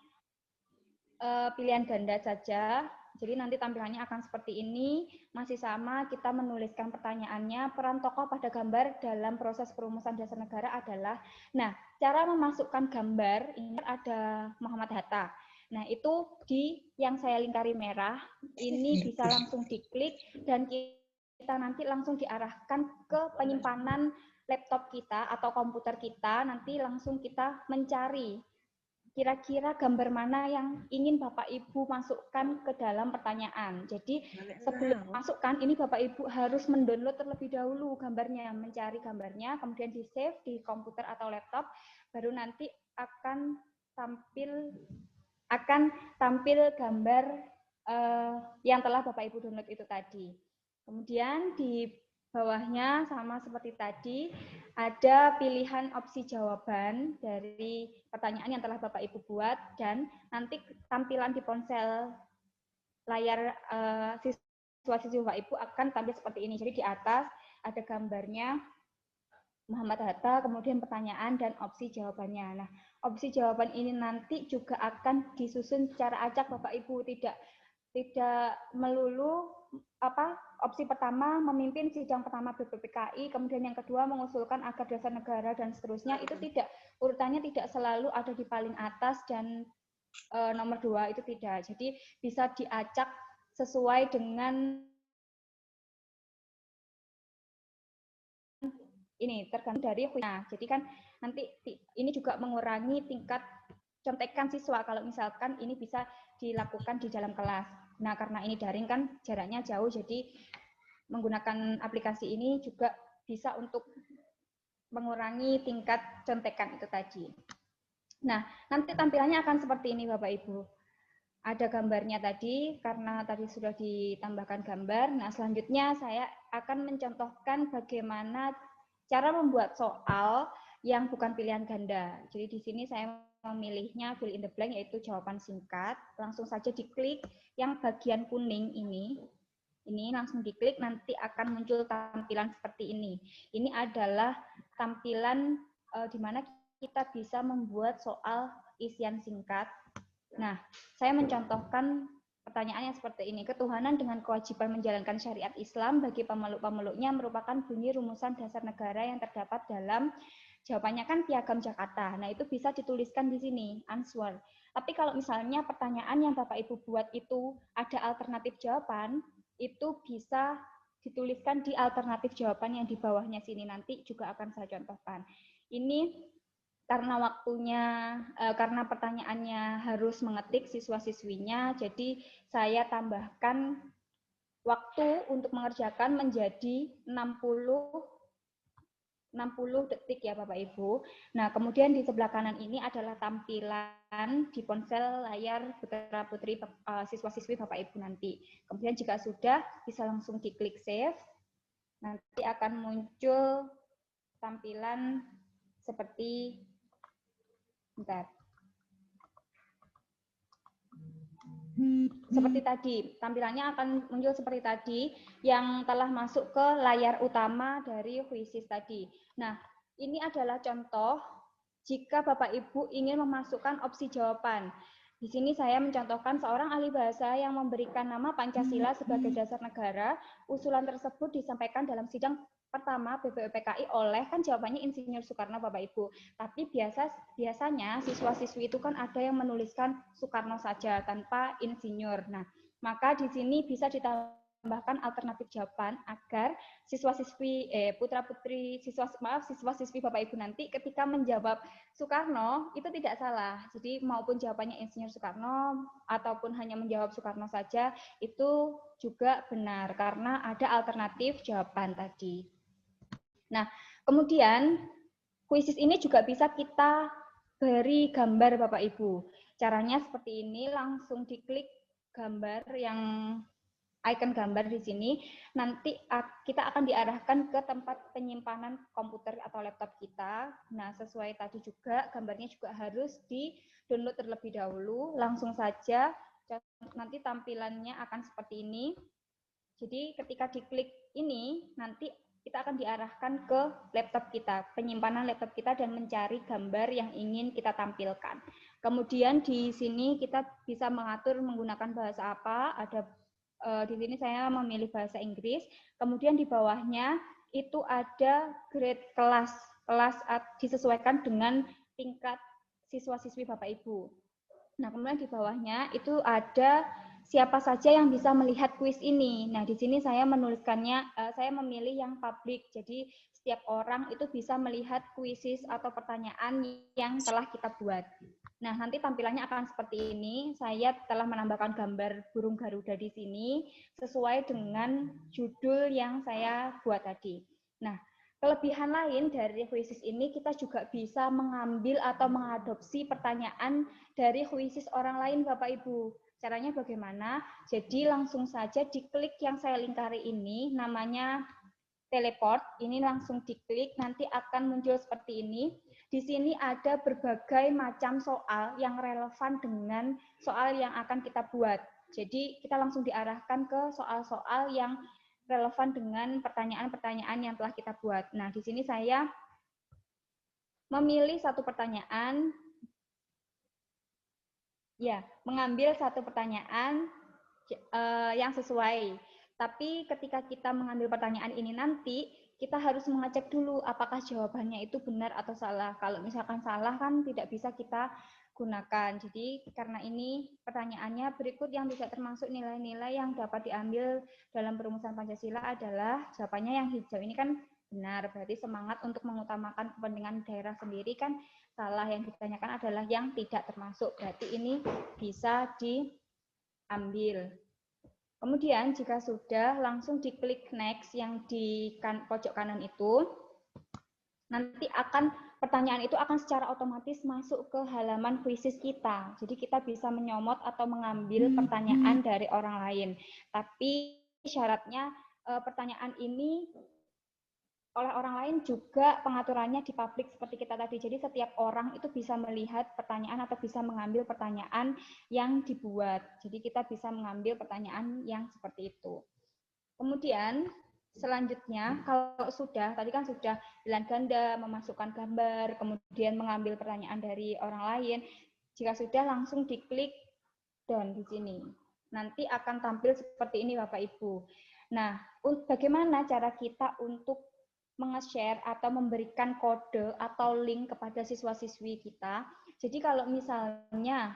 pilihan ganda saja. Jadi nanti tampilannya akan seperti ini, masih sama kita menuliskan pertanyaannya, peran tokoh pada gambar dalam proses perumusan dasar negara adalah, nah cara memasukkan gambar, ini ada Muhammad Hatta. Nah itu yang saya lingkari merah, ini bisa langsung diklik dan kita nanti langsung diarahkan ke penyimpanan laptop kita atau komputer kita, nanti langsung kita mencari kira-kira gambar mana yang ingin Bapak Ibu masukkan ke dalam pertanyaan. Jadi sebelum masukkan, ini Bapak Ibu harus mendownload terlebih dahulu gambarnya, mencari gambarnya, kemudian di-save di komputer atau laptop, baru nanti akan tampil gambar yang telah Bapak Ibu download itu tadi. Kemudian di bawahnya sama seperti tadi, ada pilihan opsi jawaban dari pertanyaan yang telah Bapak Ibu buat, dan nanti tampilan di ponsel layar siswa-siswi Bapak Ibu akan tampil seperti ini. Jadi di atas ada gambarnya Muhammad Hatta, kemudian pertanyaan dan opsi jawabannya. Nah, opsi jawaban ini nanti juga akan disusun secara acak Bapak Ibu, tidak melulu opsi pertama memimpin sidang pertama BPPKI, kemudian yang kedua mengusulkan agar dasar negara dan seterusnya. Itu tidak, urutannya tidak selalu ada di paling atas dan nomor 2 itu tidak. Jadi bisa diacak sesuai dengan ini, tergantung dari nah, jadi kan nanti ini juga mengurangi tingkat contekan siswa kalau misalkan ini bisa dilakukan di dalam kelas. Nah, karena ini daring kan jaraknya jauh, jadi menggunakan aplikasi ini juga bisa untuk mengurangi tingkat contekan itu tadi. Nah, nanti tampilannya akan seperti ini Bapak Ibu. Ada gambarnya tadi, karena tadi sudah ditambahkan gambar. Nah, selanjutnya saya akan mencontohkan bagaimana cara membuat soal yang bukan pilihan ganda. Jadi di sini saya memilihnya fill in the blank, yaitu jawaban singkat. Langsung saja diklik yang bagian kuning ini. Ini langsung diklik, nanti akan muncul tampilan seperti ini. Ini adalah tampilan di mana kita bisa membuat soal isian singkat. Nah, saya mencontohkan pertanyaannya seperti ini. Ketuhanan dengan kewajiban menjalankan syariat Islam bagi pemeluk-pemeluknya merupakan bunyi rumusan dasar negara yang terdapat dalam, jawabannya kan Piagam Jakarta. Nah, itu bisa dituliskan di sini, answer. Tapi kalau misalnya pertanyaan yang Bapak Ibu buat itu ada alternatif jawaban, itu bisa dituliskan di alternatif jawaban yang di bawahnya sini, nanti juga akan saya contohkan. Ini karena waktunya, karena pertanyaannya harus mengetik siswa-siswinya, jadi saya tambahkan waktu untuk mengerjakan menjadi 60 detik ya Bapak Ibu. Nah, kemudian di sebelah kanan ini adalah tampilan di ponsel layar putra-putri siswa-siswi Bapak Ibu nanti. Kemudian jika sudah, bisa langsung diklik save. Nanti akan muncul tampilan seperti seperti tadi, tampilannya akan muncul seperti tadi yang telah masuk ke layar utama dari Quizzes tadi. Nah, ini adalah contoh jika Bapak Ibu ingin memasukkan opsi jawaban. Di sini saya mencontohkan seorang ahli bahasa yang memberikan nama Pancasila sebagai dasar negara. Usulan tersebut disampaikan dalam sidang pertama BPUPKI oleh, kan jawabannya Insinyur Soekarno Bapak Ibu. Tapi biasanya siswa-siswi itu kan ada yang menuliskan Soekarno saja tanpa insinyur. Nah, maka di sini bisa ditambahkan alternatif jawaban agar siswa-siswi putra-putri siswa-siswi Bapak Ibu nanti ketika menjawab Soekarno itu tidak salah. Jadi maupun jawabannya Insinyur Soekarno ataupun hanya menjawab Soekarno saja itu juga benar karena ada alternatif jawaban tadi. Nah, kemudian Quizzes ini juga bisa kita beri gambar Bapak Ibu. Caranya seperti ini, langsung diklik gambar yang icon gambar di sini, nanti kita akan diarahkan ke tempat penyimpanan komputer atau laptop kita. Nah, sesuai tadi juga, gambarnya juga harus di-download terlebih dahulu. Langsung saja, nanti tampilannya akan seperti ini. Jadi ketika diklik ini, nanti kita akan diarahkan ke laptop kita, penyimpanan laptop kita dan mencari gambar yang ingin kita tampilkan. Kemudian di sini kita bisa mengatur menggunakan bahasa apa, ada di sini saya memilih bahasa Inggris. Kemudian di bawahnya itu ada grade kelas disesuaikan dengan tingkat siswa-siswi Bapak Ibu. Nah, kemudian di bawahnya itu ada siapa saja yang bisa melihat kuis ini. Nah, di sini saya menuliskannya, saya memilih yang publik. Jadi setiap orang itu bisa melihat kuisis atau pertanyaan yang telah kita buat. Nah, nanti tampilannya akan seperti ini. Saya telah menambahkan gambar burung Garuda di sini sesuai dengan judul yang saya buat tadi. Nah, kelebihan lain dari Quizzes ini, kita juga bisa mengambil atau mengadopsi pertanyaan dari Quizzes orang lain, Bapak Ibu. Caranya bagaimana? Jadi langsung saja diklik yang saya lingkari ini, namanya teleport. Ini langsung diklik, nanti akan muncul seperti ini. Di sini ada berbagai macam soal yang relevan dengan soal yang akan kita buat. Jadi kita langsung diarahkan ke soal-soal yang relevan dengan pertanyaan-pertanyaan yang telah kita buat. Nah, di sini saya memilih satu pertanyaan, ya, mengambil satu pertanyaan yang sesuai. Tapi ketika kita mengambil pertanyaan ini nanti, kita harus mengecek dulu apakah jawabannya itu benar atau salah. Kalau misalkan salah kan tidak bisa kita gunakan. Jadi karena ini pertanyaannya berikut yang tidak termasuk nilai-nilai yang dapat diambil dalam perumusan Pancasila adalah jawabannya yang hijau. Ini kan benar, berarti semangat untuk mengutamakan kepentingan daerah sendiri kan salah. Yang ditanyakan adalah yang tidak termasuk, berarti ini bisa diambil. Kemudian jika sudah, langsung diklik next yang di pojok kanan itu. Nanti pertanyaan itu akan secara otomatis masuk ke halaman kuisis kita. Jadi kita bisa menyomot atau mengambil pertanyaan dari orang lain. Tapi syaratnya pertanyaan ini oleh orang lain juga pengaturannya di publik seperti kita tadi. Jadi setiap orang itu bisa melihat pertanyaan atau bisa mengambil pertanyaan yang dibuat. Jadi kita bisa mengambil pertanyaan yang seperti itu. Kemudian selanjutnya kalau sudah, tadi kan sudah pilihan ganda, memasukkan gambar, kemudian mengambil pertanyaan dari orang lain. Jika sudah langsung diklik done di sini. Nanti akan tampil seperti ini Bapak Ibu. Nah, bagaimana cara kita untuk menge-share atau memberikan kode atau link kepada siswa-siswi kita. Jadi kalau misalnya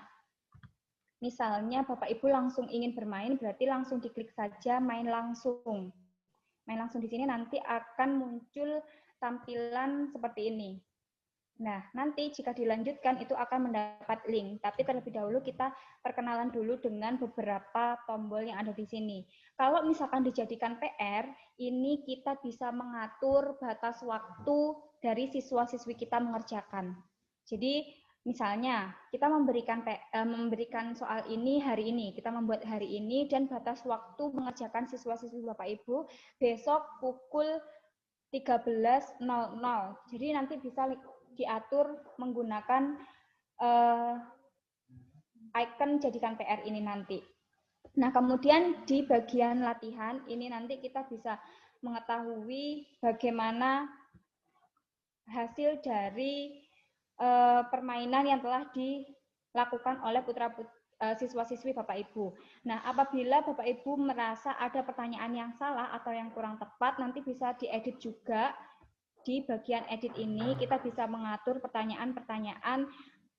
Bapak Ibu langsung ingin bermain, berarti langsung diklik saja main langsung. Main langsung di sini nanti akan muncul tampilan seperti ini. Nah, nanti jika dilanjutkan itu akan mendapat link. Tapi terlebih dahulu kita perkenalan dulu dengan beberapa tombol yang ada di sini. Kalau misalkan dijadikan PR, ini kita bisa mengatur batas waktu dari siswa-siswi kita mengerjakan. Jadi, misalnya kita memberikan soal ini hari ini, kita membuat hari ini dan batas waktu mengerjakan siswa-siswi Bapak Ibu besok pukul 13.00. Jadi nanti bisa diatur menggunakan icon jadikan PR ini nanti. Nah, kemudian di bagian latihan ini nanti kita bisa mengetahui bagaimana hasil dari permainan yang telah dilakukan oleh siswa-siswi Bapak Ibu. Nah, apabila Bapak Ibu merasa ada pertanyaan yang salah atau yang kurang tepat, nanti bisa diedit juga. Di bagian edit ini kita bisa mengatur pertanyaan-pertanyaan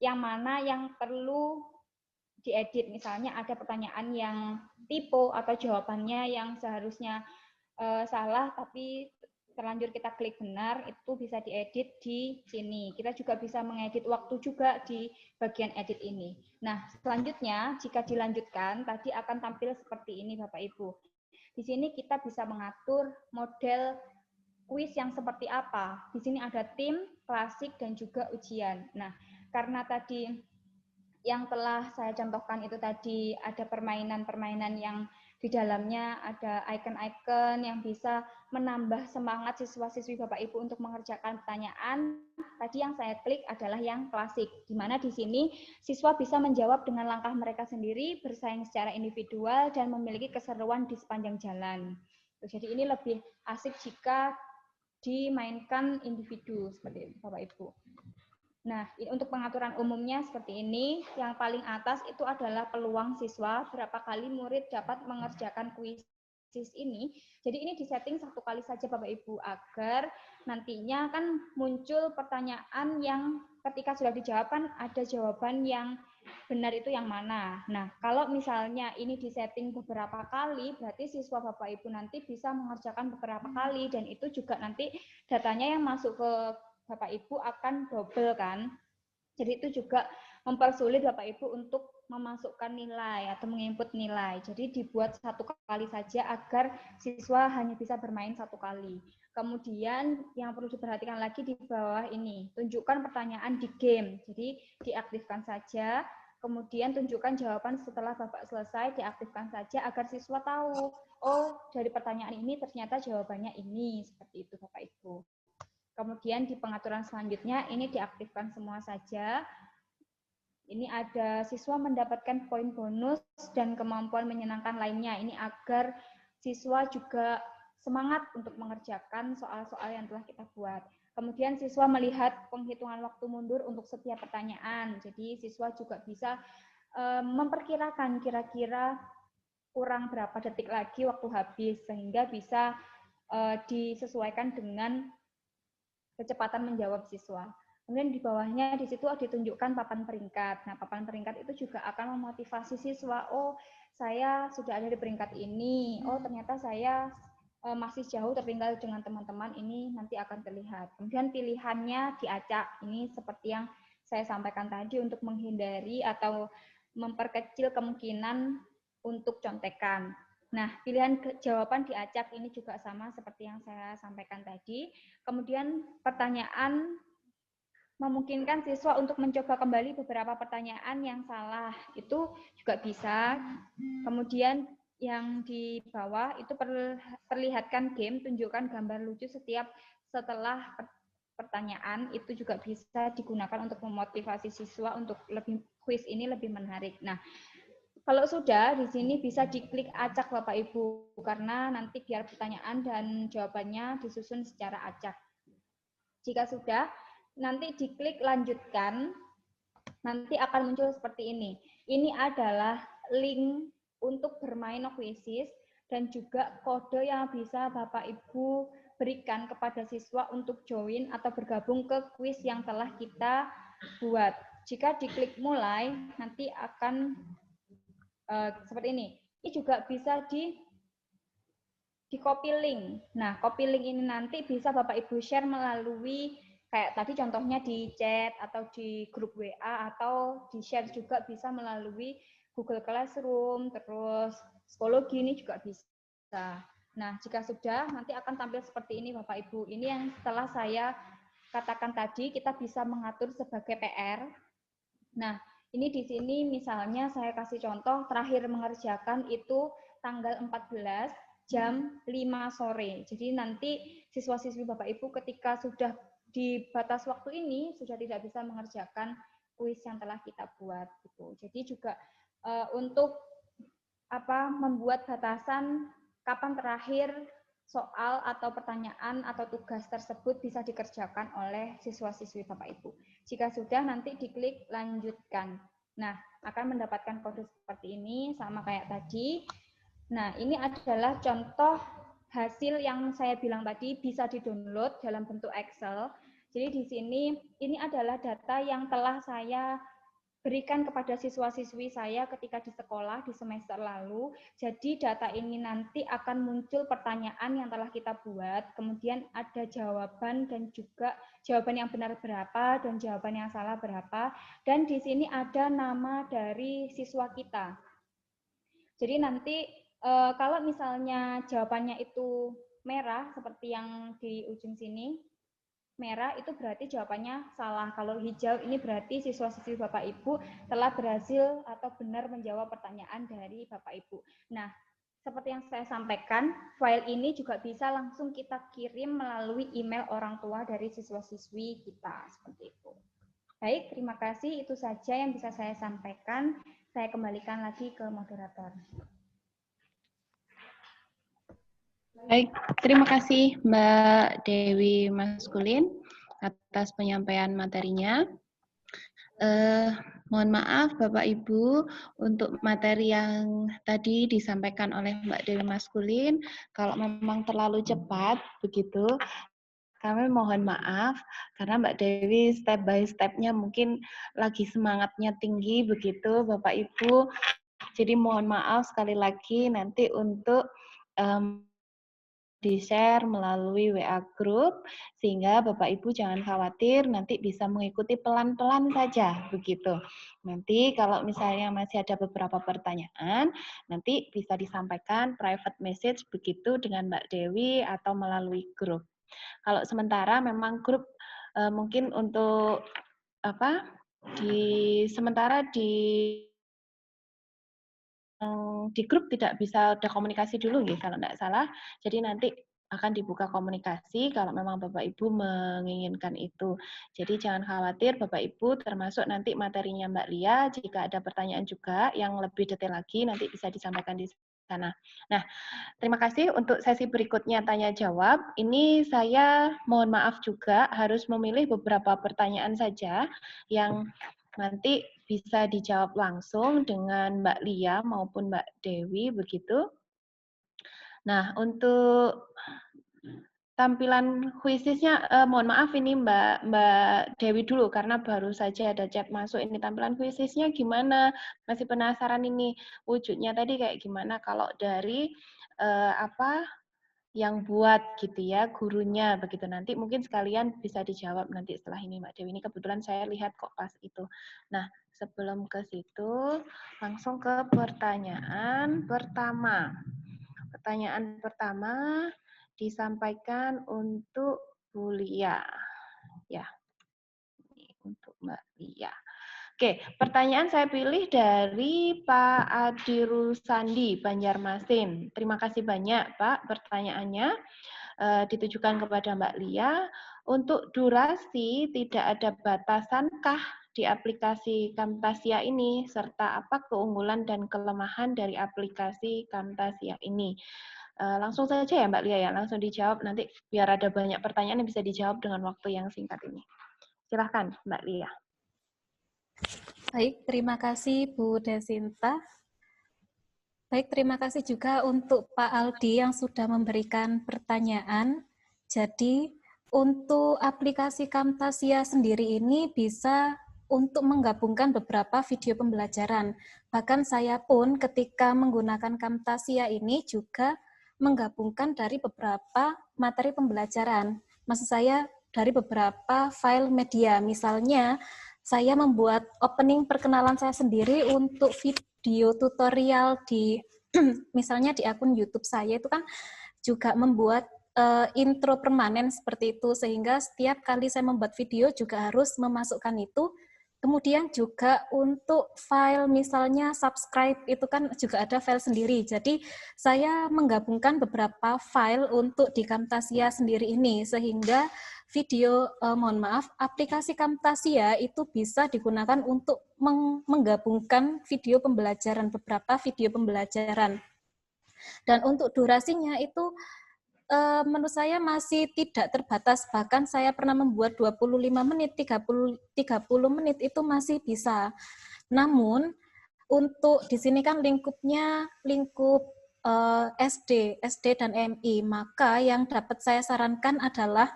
yang mana yang perlu diedit. Misalnya ada pertanyaan yang typo atau jawabannya yang seharusnya salah tapi terlanjur kita klik benar, itu bisa diedit di sini. Kita juga bisa mengedit waktu juga di bagian edit ini. Nah, selanjutnya jika dilanjutkan tadi akan tampil seperti ini Bapak Ibu. Di sini kita bisa mengatur model kuis yang seperti apa. Di sini ada tim, klasik, dan juga ujian. Nah, karena tadi yang telah saya contohkan itu tadi ada permainan-permainan yang di dalamnya ada icon-icon yang bisa menambah semangat siswa-siswi Bapak Ibu untuk mengerjakan pertanyaan. Tadi yang saya klik adalah yang klasik, di mana di sini siswa bisa menjawab dengan langkah mereka sendiri, bersaing secara individual, dan memiliki keseruan di sepanjang jalan. Jadi ini lebih asik jika dimainkan individu seperti itu, Bapak Ibu. Nah, untuk pengaturan umumnya seperti ini. Yang paling atas itu adalah peluang siswa, berapa kali murid dapat mengerjakan kuis ini. Jadi ini disetting satu kali saja Bapak Ibu, agar nantinya kan muncul pertanyaan yang ketika sudah dijawab kan ada jawaban yang benar itu yang mana. Nah, kalau misalnya ini disetting beberapa kali, berarti siswa Bapak Ibu nanti bisa mengerjakan beberapa kali, dan itu juga nanti datanya yang masuk ke Bapak Ibu akan double kan. Jadi itu juga mempersulit Bapak Ibu untuk memasukkan nilai atau menginput nilai. Jadi dibuat satu kali saja agar siswa hanya bisa bermain satu kali. Kemudian yang perlu diperhatikan lagi di bawah ini, tunjukkan pertanyaan di game. Jadi diaktifkan saja, kemudian tunjukkan jawaban setelah Bapak selesai, diaktifkan saja agar siswa tahu, oh dari pertanyaan ini ternyata jawabannya ini, seperti itu Bapak Ibu. Kemudian di pengaturan selanjutnya ini diaktifkan semua saja. Ini ada siswa mendapatkan poin bonus dan kemampuan menyenangkan lainnya. Ini agar siswa juga semangat untuk mengerjakan soal-soal yang telah kita buat. Kemudian siswa melihat penghitungan waktu mundur untuk setiap pertanyaan. Jadi siswa juga bisa memperkirakan kira-kira kurang berapa detik lagi waktu habis, sehingga bisa disesuaikan dengan kecepatan menjawab siswa. Kemudian di bawahnya di situ ditunjukkan papan peringkat. Nah, papan peringkat itu juga akan memotivasi siswa, oh saya sudah ada di peringkat ini, oh ternyata saya masih jauh tertinggal dengan teman-teman, ini nanti akan terlihat. Kemudian pilihannya diacak, ini seperti yang saya sampaikan tadi untuk menghindari atau memperkecil kemungkinan untuk contekan. Nah, pilihan jawaban diacak ini juga sama seperti yang saya sampaikan tadi. Kemudian pertanyaan memungkinkan siswa untuk mencoba kembali beberapa pertanyaan yang salah. Itu juga bisa. Kemudian yang di bawah itu perlihatkan game, tunjukkan gambar lucu setelah pertanyaan, itu juga bisa digunakan untuk memotivasi siswa untuk kuis ini lebih menarik. Nah, kalau sudah, di sini bisa diklik acak Bapak Ibu, karena nanti biar pertanyaan dan jawabannya disusun secara acak. Jika sudah, nanti diklik lanjutkan, nanti akan muncul seperti ini. Ini adalah link untuk bermain Quizzes dan juga kode yang bisa Bapak Ibu berikan kepada siswa untuk join atau bergabung ke kuis yang telah kita buat. Jika diklik mulai, nanti akan seperti ini. Ini juga bisa di copy link. Nah, copy link ini nanti bisa Bapak Ibu share melalui kayak tadi contohnya di chat atau di grup WA, atau di share juga bisa melalui Google Classroom, terus psikologi ini juga bisa. Nah, jika sudah nanti akan tampil seperti ini Bapak Ibu. Ini yang setelah saya katakan tadi kita bisa mengatur sebagai PR. Nah, ini di sini misalnya saya kasih contoh terakhir mengerjakan itu tanggal 14 jam 5 sore. Jadi nanti siswa-siswi Bapak Ibu ketika sudah di batas waktu ini sudah tidak bisa mengerjakan kuis yang telah kita buat gitu. Jadi juga untuk membuat batasan kapan terakhir soal atau pertanyaan atau tugas tersebut bisa dikerjakan oleh siswa-siswi Bapak Ibu. Jika sudah, nanti diklik lanjutkan. Nah, akan mendapatkan kode seperti ini, sama kayak tadi. Nah, ini adalah contoh hasil yang saya bilang tadi bisa di-download dalam bentuk Excel. Jadi di sini, ini adalah data yang telah saya berikan kepada siswa-siswi saya ketika di sekolah di semester lalu. Jadi data ini nanti akan muncul pertanyaan yang telah kita buat, kemudian ada jawaban dan juga jawaban yang benar berapa dan jawaban yang salah berapa, dan di sini ada nama dari siswa kita. Jadi nanti kalau misalnya jawabannya itu merah seperti yang di ujung sini, merah itu berarti jawabannya salah. Kalau hijau ini berarti siswa-siswi Bapak Ibu telah berhasil atau benar menjawab pertanyaan dari Bapak Ibu. Nah, seperti yang saya sampaikan, file ini juga bisa langsung kita kirim melalui email orang tua dari siswa-siswi kita, seperti itu. Baik, terima kasih. Itu saja yang bisa saya sampaikan. Saya kembalikan lagi ke moderator. Baik, terima kasih Mbak Dewi Maskulin atas penyampaian materinya. Mohon maaf Bapak Ibu untuk materi yang tadi disampaikan oleh Mbak Dewi Maskulin, kalau memang terlalu cepat begitu, kami mohon maaf karena Mbak Dewi step by step-nya mungkin lagi semangatnya tinggi begitu Bapak Ibu. Jadi mohon maaf sekali lagi nanti untuk di-share melalui WA group, sehingga Bapak Ibu jangan khawatir, nanti bisa mengikuti pelan-pelan saja, begitu. Nanti kalau misalnya masih ada beberapa pertanyaan, nanti bisa disampaikan private message begitu dengan Mbak Dewi atau melalui grup. Kalau sementara memang grup mungkin untuk sementara di grup tidak bisa ada komunikasi dulu ya kalau tidak salah. Jadi nanti akan dibuka komunikasi kalau memang Bapak Ibu menginginkan itu. Jadi jangan khawatir Bapak Ibu, termasuk nanti materinya Mbak Lia, jika ada pertanyaan juga yang lebih detail lagi nanti bisa disampaikan di sana. Nah, terima kasih untuk sesi berikutnya tanya jawab. Ini saya mohon maaf juga harus memilih beberapa pertanyaan saja yang nanti bisa dijawab langsung dengan Mbak Lia maupun Mbak Dewi begitu. Nah, untuk tampilan kuisisnya, mohon maaf ini Mbak Dewi dulu karena baru saja ada chat masuk. Ini tampilan kuisisnya gimana? Masih penasaran ini wujudnya tadi kayak gimana kalau dari yang buat gitu ya gurunya begitu. Nanti mungkin sekalian bisa dijawab nanti setelah ini Mbak Dewi. Ini kebetulan saya lihat kok pas itu. Nah, sebelum ke situ langsung ke pertanyaan pertama. Pertanyaan pertama disampaikan untuk Bu Lia. Ya, ini untuk Mbak Lia. Oke, pertanyaan saya pilih dari Pak Adirul Sandi, Banjarmasin. Terima kasih banyak, Pak, pertanyaannya ditujukan kepada Mbak Lia. Untuk durasi, tidak ada batasankah di aplikasi Camtasia ini, serta apa keunggulan dan kelemahan dari aplikasi Camtasia ini? Langsung saja ya Mbak Lia ya, langsung dijawab nanti biar ada banyak pertanyaan yang bisa dijawab dengan waktu yang singkat ini. Silahkan Mbak Lia. Baik, terima kasih Bu Desinta. Baik, terima kasih juga untuk Pak Aldi yang sudah memberikan pertanyaan. Jadi, untuk aplikasi Camtasia sendiri ini bisa untuk menggabungkan beberapa video pembelajaran. Bahkan saya pun ketika menggunakan Camtasia ini juga menggabungkan dari beberapa materi pembelajaran. Maksud saya dari beberapa file media. Misalnya, saya membuat opening perkenalan saya sendiri untuk video tutorial di misalnya di akun YouTube saya itu kan juga membuat intro permanen seperti itu, sehingga setiap kali saya membuat video juga harus memasukkan itu. Kemudian juga untuk file misalnya subscribe itu kan juga ada file sendiri. Jadi saya menggabungkan beberapa file untuk di Camtasia sendiri ini sehingga video mohon maaf aplikasi Camtasia itu bisa digunakan untuk menggabungkan video pembelajaran, beberapa video pembelajaran. Dan untuk durasinya itu menurut saya masih tidak terbatas, bahkan saya pernah membuat 25 menit, 30 menit itu masih bisa. Namun untuk di sini kan lingkupnya lingkup SD dan MI, maka yang dapat saya sarankan adalah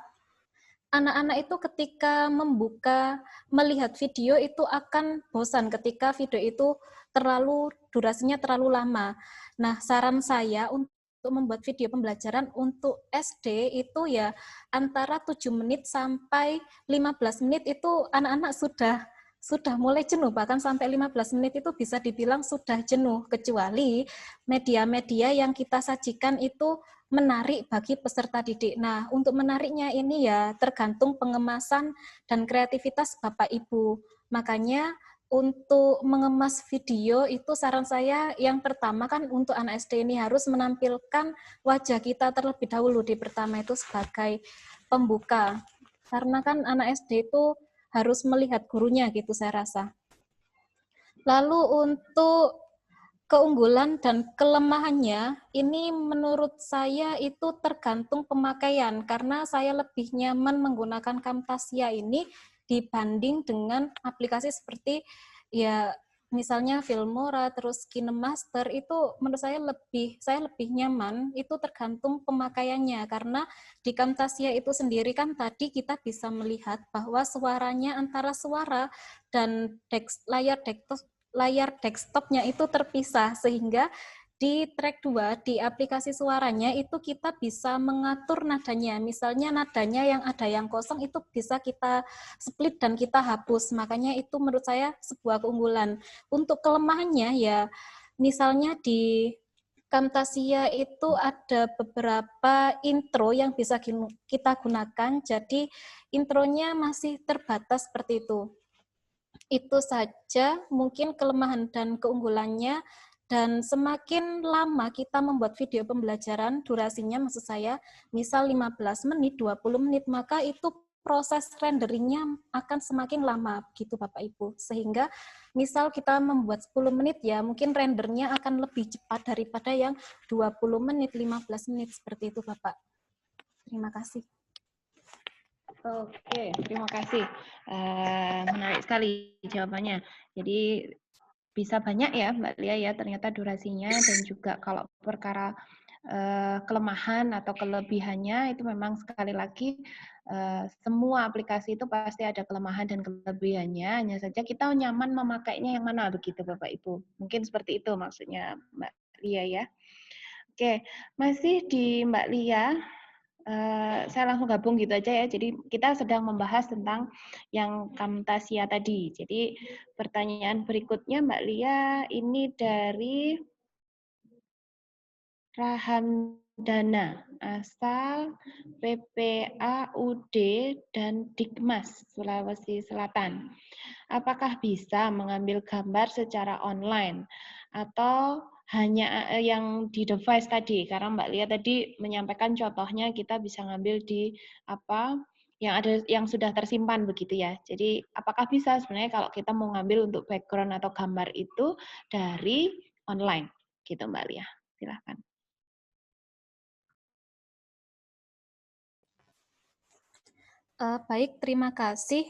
anak-anak itu ketika melihat video itu akan bosan ketika video itu durasinya terlalu lama. Nah, saran saya untuk membuat video pembelajaran untuk SD itu ya antara 7 menit sampai 15 menit itu anak-anak sudah mulai jenuh, bahkan sampai 15 menit itu bisa dibilang sudah jenuh, kecuali media-media yang kita sajikan itu menarik bagi peserta didik. Nah, untuk menariknya ini ya tergantung pengemasan dan kreativitas Bapak Ibu. Makanya untuk mengemas video itu saran saya yang pertama kan untuk anak SD ini harus menampilkan wajah kita terlebih dahulu di pertama itu sebagai pembuka. Karena kan anak SD itu harus melihat gurunya gitu saya rasa. Lalu untuk keunggulan dan kelemahannya, ini menurut saya itu tergantung pemakaian, karena saya lebih nyaman menggunakan Camtasia ini dibanding dengan aplikasi seperti ya misalnya Filmora, terus KineMaster, itu menurut saya lebih nyaman, itu tergantung pemakaiannya, karena di Camtasia itu sendiri kan tadi kita bisa melihat bahwa suaranya antara suara dan layar desktopnya itu terpisah, sehingga di track 2, di aplikasi suaranya itu kita bisa mengatur nadanya. Misalnya nadanya yang ada yang kosong itu bisa kita split dan kita hapus. Makanya itu menurut saya sebuah keunggulan. Untuk kelemahannya ya misalnya di Camtasia itu ada beberapa intro yang bisa kita gunakan, jadi intronya masih terbatas seperti itu. Itu saja mungkin kelemahan dan keunggulannya. Dan semakin lama kita membuat video pembelajaran, durasinya maksud saya, misal 15 menit, 20 menit, maka itu proses renderingnya akan semakin lama, gitu Bapak Ibu. Sehingga misal kita membuat 10 menit ya, mungkin rendernya akan lebih cepat daripada yang 20 menit, 15 menit, seperti itu Bapak. Terima kasih. Oke, terima kasih. Menarik sekali jawabannya. Jadi bisa banyak ya Mbak Lia ya ternyata durasinya, dan juga kalau perkara kelemahan atau kelebihannya itu memang sekali lagi semua aplikasi itu pasti ada kelemahan dan kelebihannya, hanya saja kita nyaman memakainya yang mana begitu Bapak Ibu. Mungkin seperti itu maksudnya Mbak Lia ya. Oke, masih di Mbak Lia. Saya langsung gabung gitu aja ya. Jadi kita sedang membahas tentang yang Camtasia tadi. Jadi pertanyaan berikutnya Mbak Lia ini dari Rahamdana, asal PPAUD dan Dikmas, Sulawesi Selatan. Apakah bisa mengambil gambar secara online atau hanya yang di device tadi? Karena Mbak Lia tadi menyampaikan contohnya kita bisa ngambil di apa yang ada yang sudah tersimpan begitu ya. Jadi apakah bisa sebenarnya kalau kita mau ngambil untuk background atau gambar itu dari online gitu Mbak Lia? Silahkan. Baik, terima kasih.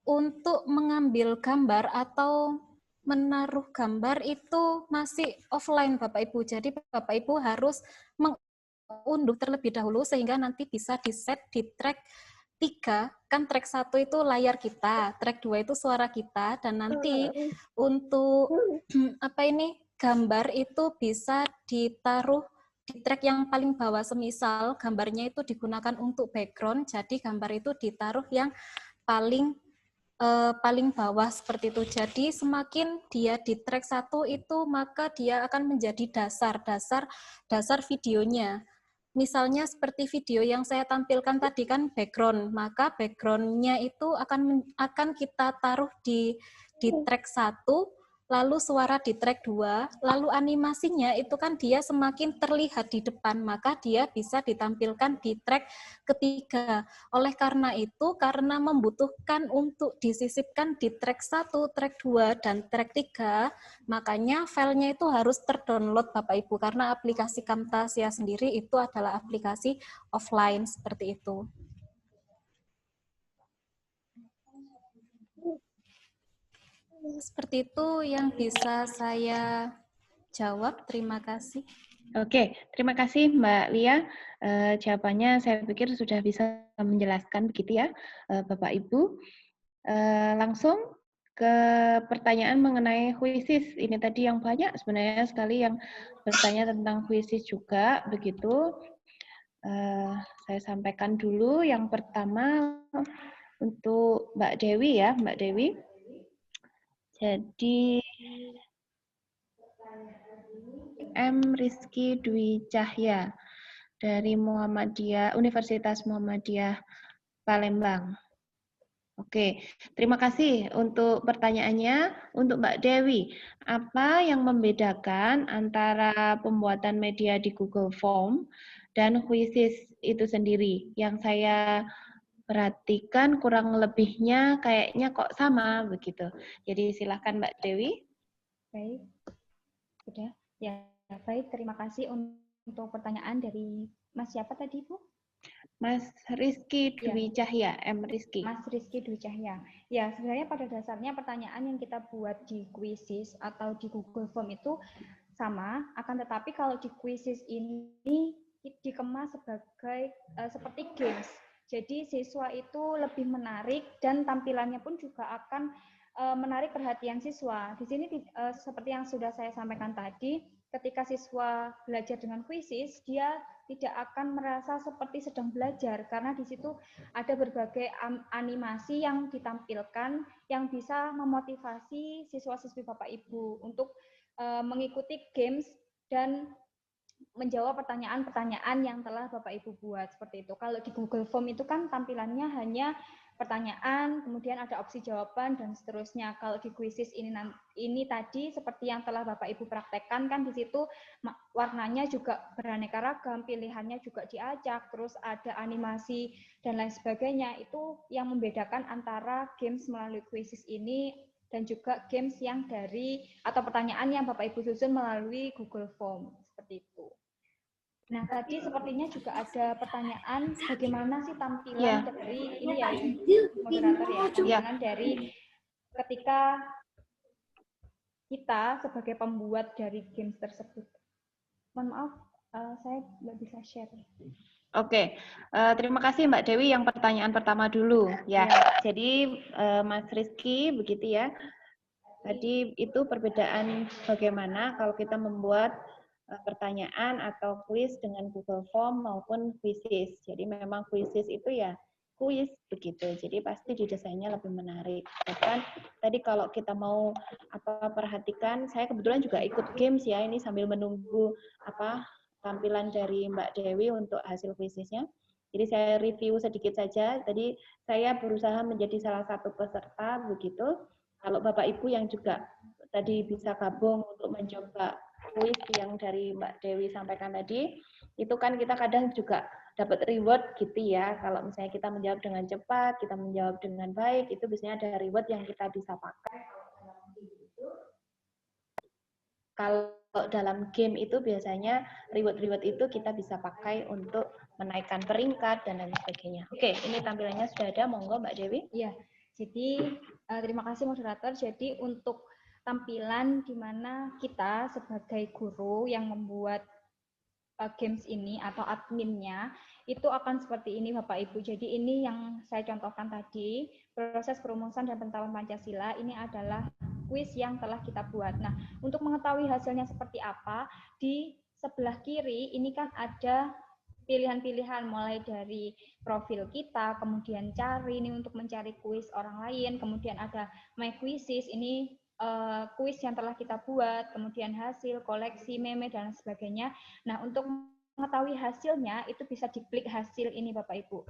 Untuk mengambil gambar atau menaruh gambar itu masih offline Bapak Ibu. Jadi Bapak Ibu harus mengunduh terlebih dahulu sehingga nanti bisa di-set di track 3. Kan track 1 itu layar kita, track 2 itu suara kita, dan nanti untuk gambar itu bisa ditaruh di track yang paling bawah. Semisal gambarnya itu digunakan untuk background, jadi gambar itu ditaruh yang paling bawah seperti itu. Jadi semakin dia di track 1 itu, maka dia akan menjadi dasar videonya. Misalnya seperti video yang saya tampilkan tadi kan background, maka background-nya itu akan kita taruh di track 1, lalu suara di track 2, lalu animasinya itu kan dia semakin terlihat di depan, maka dia bisa ditampilkan di track ketiga. Oleh karena itu, karena membutuhkan untuk disisipkan di track 1, track 2, dan track 3, makanya filenya itu harus terdownload Bapak Ibu, karena aplikasi Camtasia sendiri itu adalah aplikasi offline seperti itu. Seperti itu yang bisa saya jawab. Terima kasih. Oke, terima kasih Mbak Lia. Jawabannya saya pikir sudah bisa menjelaskan begitu ya Bapak Ibu. Langsung ke pertanyaan mengenai Huisis. Ini tadi yang banyak sebenarnya sekali yang bertanya tentang Huisis juga begitu. Saya sampaikan dulu yang pertama untuk Mbak Dewi ya, Mbak Dewi. Jadi M. Rizky Dwi Cahya dari Muhammadiyah, Universitas Muhammadiyah Palembang. Oke, terima kasih untuk pertanyaannya. Untuk Mbak Dewi, apa yang membedakan antara pembuatan media di Google Form dan Huisis itu sendiri? Yang saya perhatikan kurang lebihnya kayaknya kok sama begitu. Jadi silakan Mbak Dewi. Baik, sudah. Ya, baik. Terima kasih untuk pertanyaan dari Mas siapa tadi, Bu? Mas Rizky Dwi Cahya, M. Rizky. Mas Rizky Dwi Cahya. Ya, sebenarnya pada dasarnya pertanyaan yang kita buat di Quizzes atau di Google Form itu sama, akan tetapi kalau di Quizzes ini dikemas sebagai seperti games. Jadi siswa itu lebih menarik dan tampilannya pun juga akan menarik perhatian siswa. Di sini seperti yang sudah saya sampaikan tadi, ketika siswa belajar dengan Quizzes, dia tidak akan merasa seperti sedang belajar karena di situ ada berbagai animasi yang ditampilkan yang bisa memotivasi siswa-siswi Bapak Ibu untuk mengikuti games dan menjawab pertanyaan-pertanyaan yang telah Bapak Ibu buat seperti itu. Kalau di Google Form itu kan tampilannya hanya pertanyaan, kemudian ada opsi jawaban, dan seterusnya. Kalau di quizzes ini tadi, seperti yang telah Bapak Ibu praktekkan, kan di situ warnanya juga beraneka ragam, pilihannya juga diacak, terus ada animasi, dan lain sebagainya. Itu yang membedakan antara games melalui quizzes ini, dan juga games yang atau pertanyaan yang Bapak Ibu susun melalui Google Form, seperti itu. Nah, tadi sepertinya juga ada pertanyaan bagaimana sih tampilan dari ini ya, moderator ya, tampilan dari ketika kita sebagai pembuat dari games tersebut. Mohon maaf, saya nggak bisa share. Oke, terima kasih Mbak Dewi. Yang pertanyaan pertama dulu ya. Jadi Mas Rizky begitu ya. Tadi itu perbedaan bagaimana kalau kita membuat pertanyaan atau kuis dengan Google Form maupun quizzes. Jadi memang quizzes itu ya kuis begitu. Jadi pasti didesainnya lebih menarik. Bahkan tadi kalau kita mau perhatikan, saya kebetulan juga ikut games ya ini sambil menunggu tampilan dari Mbak Dewi untuk hasil quizesnya. Jadi saya review sedikit saja. Tadi saya berusaha menjadi salah satu peserta begitu. Kalau Bapak Ibu yang juga tadi bisa gabung untuk mencoba kuis yang dari Mbak Dewi sampaikan tadi, itu kan kita kadang juga dapat reward gitu ya. Kalau misalnya kita menjawab dengan cepat, kita menjawab dengan baik, itu biasanya ada reward yang kita bisa pakai. Kalau dalam game itu biasanya reward-reward itu kita bisa pakai untuk menaikkan peringkat dan lain sebagainya. Oke, ini tampilannya sudah ada, monggo Mbak Dewi. Iya, jadi terima kasih moderator. Jadi untuk tampilan di mana kita sebagai guru yang membuat games ini atau adminnya itu akan seperti ini Bapak Ibu. Jadi ini yang saya contohkan tadi, proses perumusan dan penetapan Pancasila ini adalah kuis yang telah kita buat. Nah, untuk mengetahui hasilnya seperti apa, di sebelah kiri ini kan ada pilihan-pilihan mulai dari profil kita, kemudian cari ini untuk mencari kuis orang lain, kemudian ada My Quizzes, ini kuis yang telah kita buat, kemudian hasil, koleksi, meme, dan sebagainya. Nah, untuk mengetahui hasilnya, itu bisa diklik hasil ini Bapak Ibu.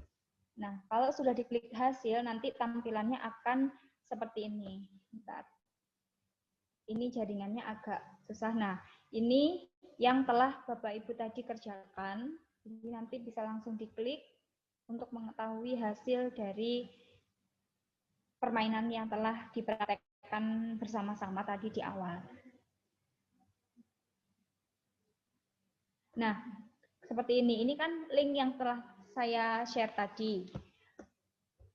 Nah, kalau sudah diklik hasil, nanti tampilannya akan seperti ini. Bentar. Ini jaringannya agak susah. Nah, ini yang telah Bapak Ibu tadi kerjakan. Jadi nanti bisa langsung diklik untuk mengetahui hasil dari permainan yang telah dipraktekkan bersama-sama tadi di awal. Nah, seperti ini. Ini kan link yang telah saya share tadi.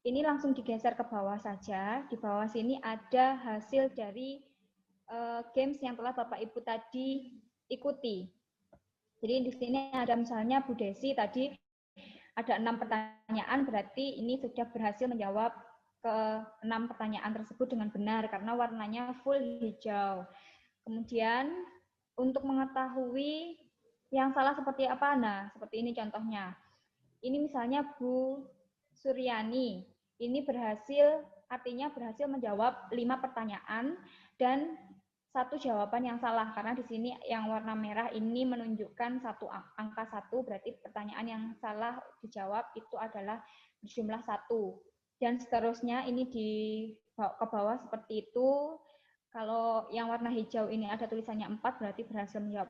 Ini langsung digeser ke bawah saja. Di bawah sini ada hasil dari games yang telah Bapak Ibu tadi ikuti. Jadi di sini ada misalnya Bu Desi tadi ada 6 pertanyaan, berarti ini sudah berhasil menjawab ke 6 pertanyaan tersebut dengan benar karena warnanya full hijau. Kemudian untuk mengetahui yang salah seperti apa, nah seperti ini contohnya. Ini misalnya Bu Suryani, ini artinya berhasil menjawab 5 pertanyaan dan 1 jawaban yang salah, karena di sini yang warna merah ini menunjukkan angka 1, berarti pertanyaan yang salah dijawab itu adalah berjumlah 1. Dan seterusnya ini ke bawah seperti itu. Kalau yang warna hijau ini ada tulisannya 4, berarti berhasil menjawab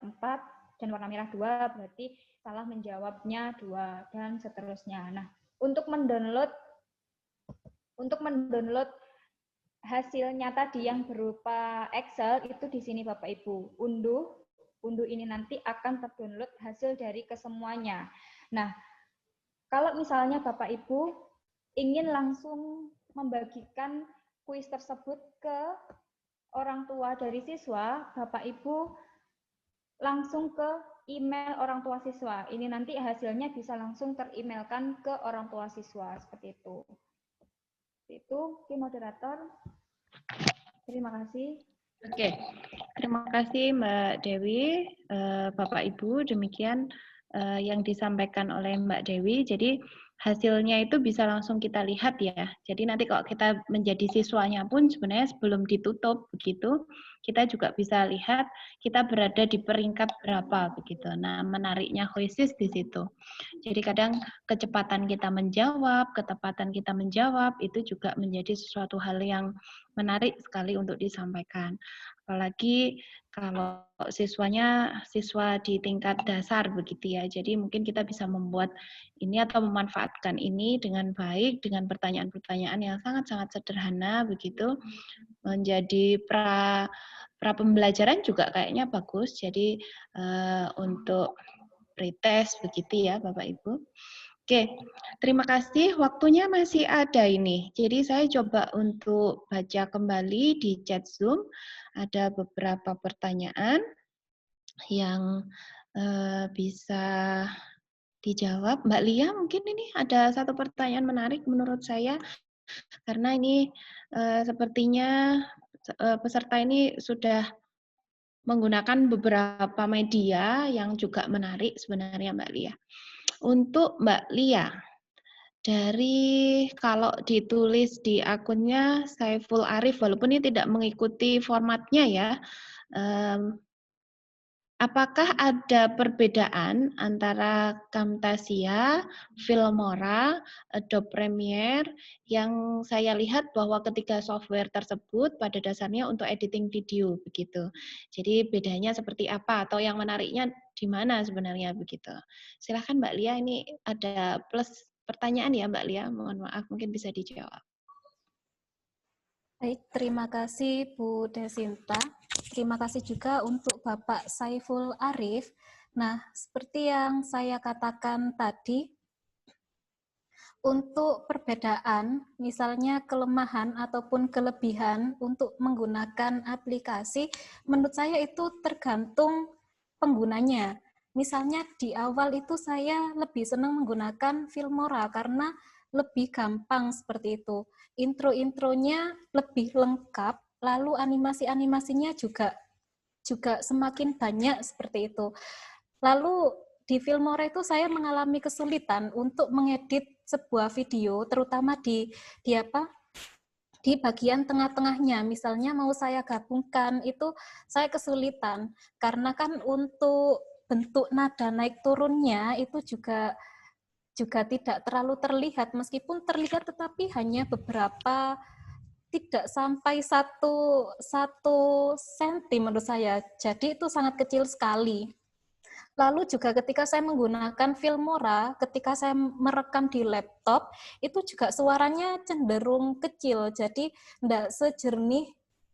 4, dan warna merah 2, berarti salah menjawabnya 2, dan seterusnya. Nah, untuk mendownload hasilnya tadi yang berupa Excel itu di sini Bapak Ibu. Unduh ini nanti akan terdownload hasil dari kesemuanya. Nah, kalau misalnya Bapak Ibu ingin langsung membagikan kuis tersebut ke orang tua dari siswa, Bapak Ibu langsung ke email orang tua siswa. Ini nanti hasilnya bisa langsung teremailkan ke orang tua siswa, seperti itu. Itu moderator. Terima kasih. Oke, terima kasih Mbak Dewi, Bapak Ibu. Demikian yang disampaikan oleh Mbak Dewi. Jadi hasilnya itu bisa langsung kita lihat ya. Jadi nanti kalau kita menjadi siswanya pun sebenarnya sebelum ditutup begitu, kita juga bisa lihat kita berada di peringkat berapa begitu. Nah, menariknya Hoisis di situ. Jadi kadang kecepatan kita menjawab, ketepatan kita menjawab itu juga menjadi sesuatu hal yang menarik sekali untuk disampaikan. Apalagi kalau siswa di tingkat dasar begitu ya. Jadi mungkin kita bisa membuat ini atau memanfaatkan ini dengan baik dengan pertanyaan-pertanyaan yang sangat-sangat sederhana begitu. Menjadi pra pembelajaran juga kayaknya bagus. Jadi untuk pretest begitu ya Bapak Ibu. Oke, terima kasih. Waktunya masih ada ini. Jadi saya coba untuk baca kembali di chat Zoom. Ada beberapa pertanyaan yang bisa dijawab. Mbak Lia, mungkin ini ada satu pertanyaan menarik menurut saya. Karena ini sepertinya peserta ini sudah menggunakan beberapa media yang juga menarik sebenarnya Mbak Lia. Untuk Mbak Lia, dari kalau ditulis di akunnya Saiful Arif, walaupun ini tidak mengikuti formatnya ya, apakah ada perbedaan antara Camtasia, Filmora, Adobe Premiere yang saya lihat bahwa ketiga software tersebut pada dasarnya untuk editing video begitu. Jadi bedanya seperti apa atau yang menariknya di mana sebenarnya begitu. Silakan Mbak Lia, ini ada plus pertanyaan ya Mbak Lia, mohon maaf mungkin bisa dijawab. Baik, terima kasih Bu Desinta. Terima kasih juga untuk Bapak Saiful Arif. Nah, seperti yang saya katakan tadi, untuk perbedaan, misalnya kelemahan ataupun kelebihan untuk menggunakan aplikasi, menurut saya itu tergantung penggunanya. Misalnya di awal itu saya lebih senang menggunakan Filmora karena lebih gampang seperti itu. Intro-intronya lebih lengkap, lalu animasi-animasinya juga semakin banyak seperti itu. Lalu di Filmora itu saya mengalami kesulitan untuk mengedit sebuah video, terutama di bagian tengah-tengahnya. Misalnya mau saya gabungkan, itu saya kesulitan. Karena kan untuk bentuk nada naik turunnya itu juga tidak terlalu terlihat, meskipun terlihat tetapi hanya beberapa, tidak sampai satu senti menurut saya. Jadi itu sangat kecil sekali. Lalu juga ketika saya menggunakan Filmora, ketika saya merekam di laptop, itu juga suaranya cenderung kecil, jadi tidak sejernih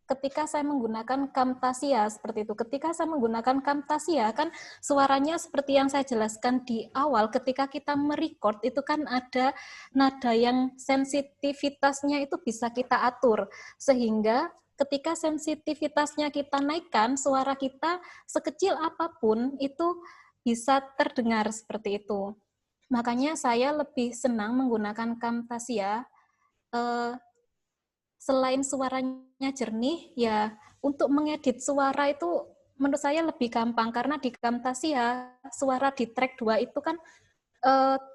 ketika saya menggunakan Camtasia seperti itu. Ketika saya menggunakan Camtasia, kan suaranya seperti yang saya jelaskan di awal, ketika kita merecord itu kan ada nada yang sensitivitasnya itu bisa kita atur, sehingga ketika sensitivitasnya kita naikkan, suara kita sekecil apapun itu bisa terdengar seperti itu. Makanya saya lebih senang menggunakan Camtasia. Selain suaranya jernih, ya untuk mengedit suara itu menurut saya lebih gampang, karena di Camtasia suara di track 2 itu kan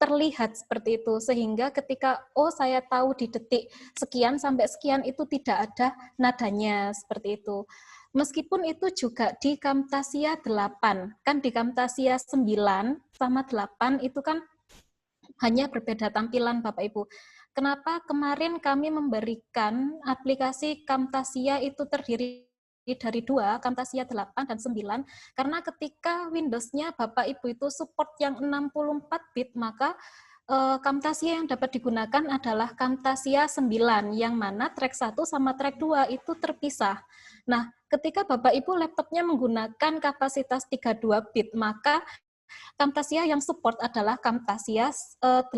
terlihat seperti itu, sehingga ketika saya tahu di detik sekian sampai sekian itu tidak ada nadanya seperti itu. Meskipun itu juga di Camtasia 8, kan di Camtasia 9 sama 8 itu kan hanya berbeda tampilan Bapak Ibu. Kenapa kemarin kami memberikan aplikasi Camtasia itu terdiri dari 2, Camtasia 8 dan 9, karena ketika Windows-nya Bapak Ibu itu support yang 64 bit, maka Camtasia yang dapat digunakan adalah Camtasia 9, yang mana track 1 sama track 2 itu terpisah. Nah, ketika Bapak Ibu laptopnya menggunakan kapasitas 32 bit, maka Camtasia yang support adalah Camtasia 8.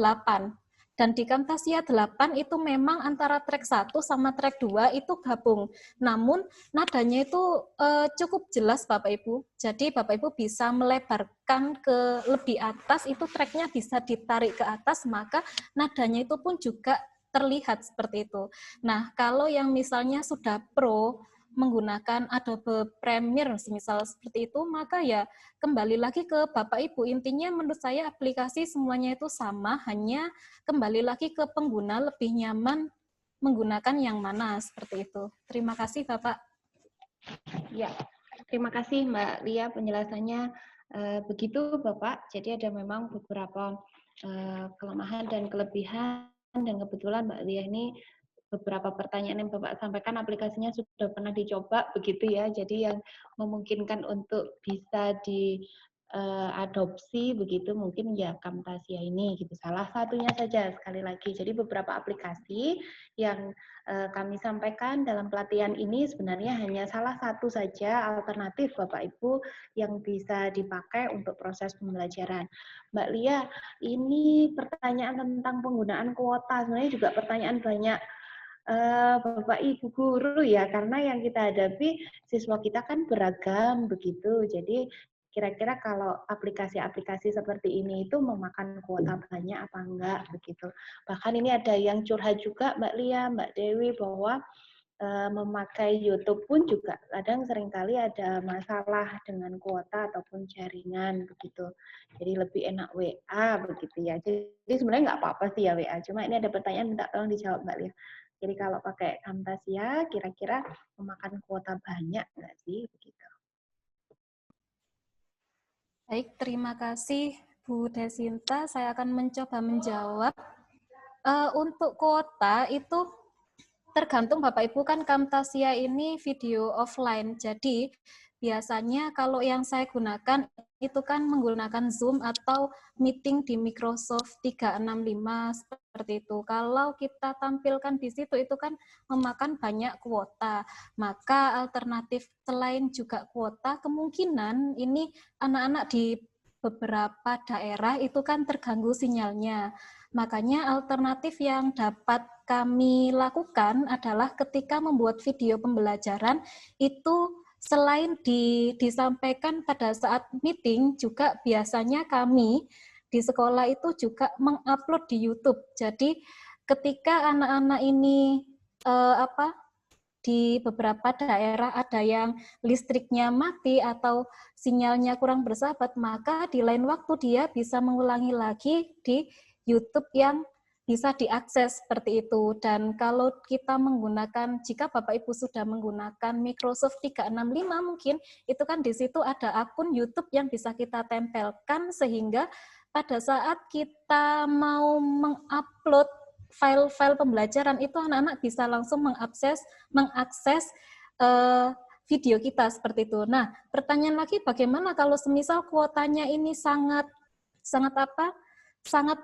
Dan di Camtasia 8 itu memang antara track 1 sama track 2 itu gabung. Namun nadanya itu cukup jelas Bapak Ibu. Jadi Bapak Ibu bisa melebarkan ke lebih atas, itu tracknya bisa ditarik ke atas, maka nadanya itu pun juga terlihat seperti itu. Nah, kalau yang misalnya sudah pro, menggunakan Adobe Premiere, misal seperti itu, maka ya kembali lagi ke Bapak Ibu. Intinya menurut saya aplikasi semuanya itu sama, hanya kembali lagi ke pengguna lebih nyaman menggunakan yang mana, seperti itu. Terima kasih Bapak. Ya, terima kasih Mbak Lia penjelasannya. Begitu Bapak, jadi ada memang beberapa kelemahan dan kelebihan, dan kebetulan Mbak Lia ini beberapa pertanyaan yang Bapak sampaikan aplikasinya sudah pernah dicoba begitu ya, jadi yang memungkinkan untuk bisa diadopsi begitu mungkin ya Camtasia ini gitu, salah satunya saja sekali lagi. Jadi beberapa aplikasi yang kami sampaikan dalam pelatihan ini sebenarnya hanya salah satu saja alternatif Bapak Ibu yang bisa dipakai untuk proses pembelajaran. Mbak Lia, ini pertanyaan tentang penggunaan kuota sebenarnya juga pertanyaan banyak Bapak Ibu guru ya, karena yang kita hadapi siswa kita kan beragam begitu. Jadi kira-kira kalau aplikasi-aplikasi seperti ini itu memakan kuota banyak apa enggak begitu. Bahkan ini ada yang curhat juga Mbak Lia, Mbak Dewi bahwa memakai YouTube pun juga kadang seringkali ada masalah dengan kuota ataupun jaringan begitu. Jadi lebih enak WA begitu ya. Jadi sebenarnya nggak apa-apa sih ya WA. Cuma ini ada pertanyaan minta tolong dijawab Mbak Lia. Jadi kalau pakai Camtasia kira-kira memakan kuota banyak nggak sih begitu? Baik, terima kasih Bu Desinta. Saya akan mencoba menjawab. Untuk kuota itu tergantung Bapak Ibu, kan Camtasia ini video offline. Jadi biasanya kalau yang saya gunakan itu kan menggunakan Zoom atau meeting di Microsoft 365 seperti itu. Kalau kita tampilkan di situ itu kan memakan banyak kuota. Maka alternatif selain juga kuota, kemungkinan ini anak-anak di beberapa daerah itu kan terganggu sinyalnya. Makanya alternatif yang dapat kami lakukan adalah ketika membuat video pembelajaran itu selain disampaikan pada saat meeting, juga biasanya kami di sekolah itu juga mengupload di YouTube. Jadi ketika anak-anak ini di beberapa daerah ada yang listriknya mati atau sinyalnya kurang bersahabat, maka di lain waktu dia bisa mengulangi lagi di YouTube yang bisa diakses seperti itu. Dan kalau kita menggunakan, jika Bapak Ibu sudah menggunakan Microsoft 365 mungkin, itu kan di situ ada akun YouTube yang bisa kita tempelkan, sehingga pada saat kita mau mengupload file-file pembelajaran itu anak-anak bisa langsung mengakses video kita seperti itu. Nah, pertanyaan lagi, bagaimana kalau semisal kuotanya ini sangat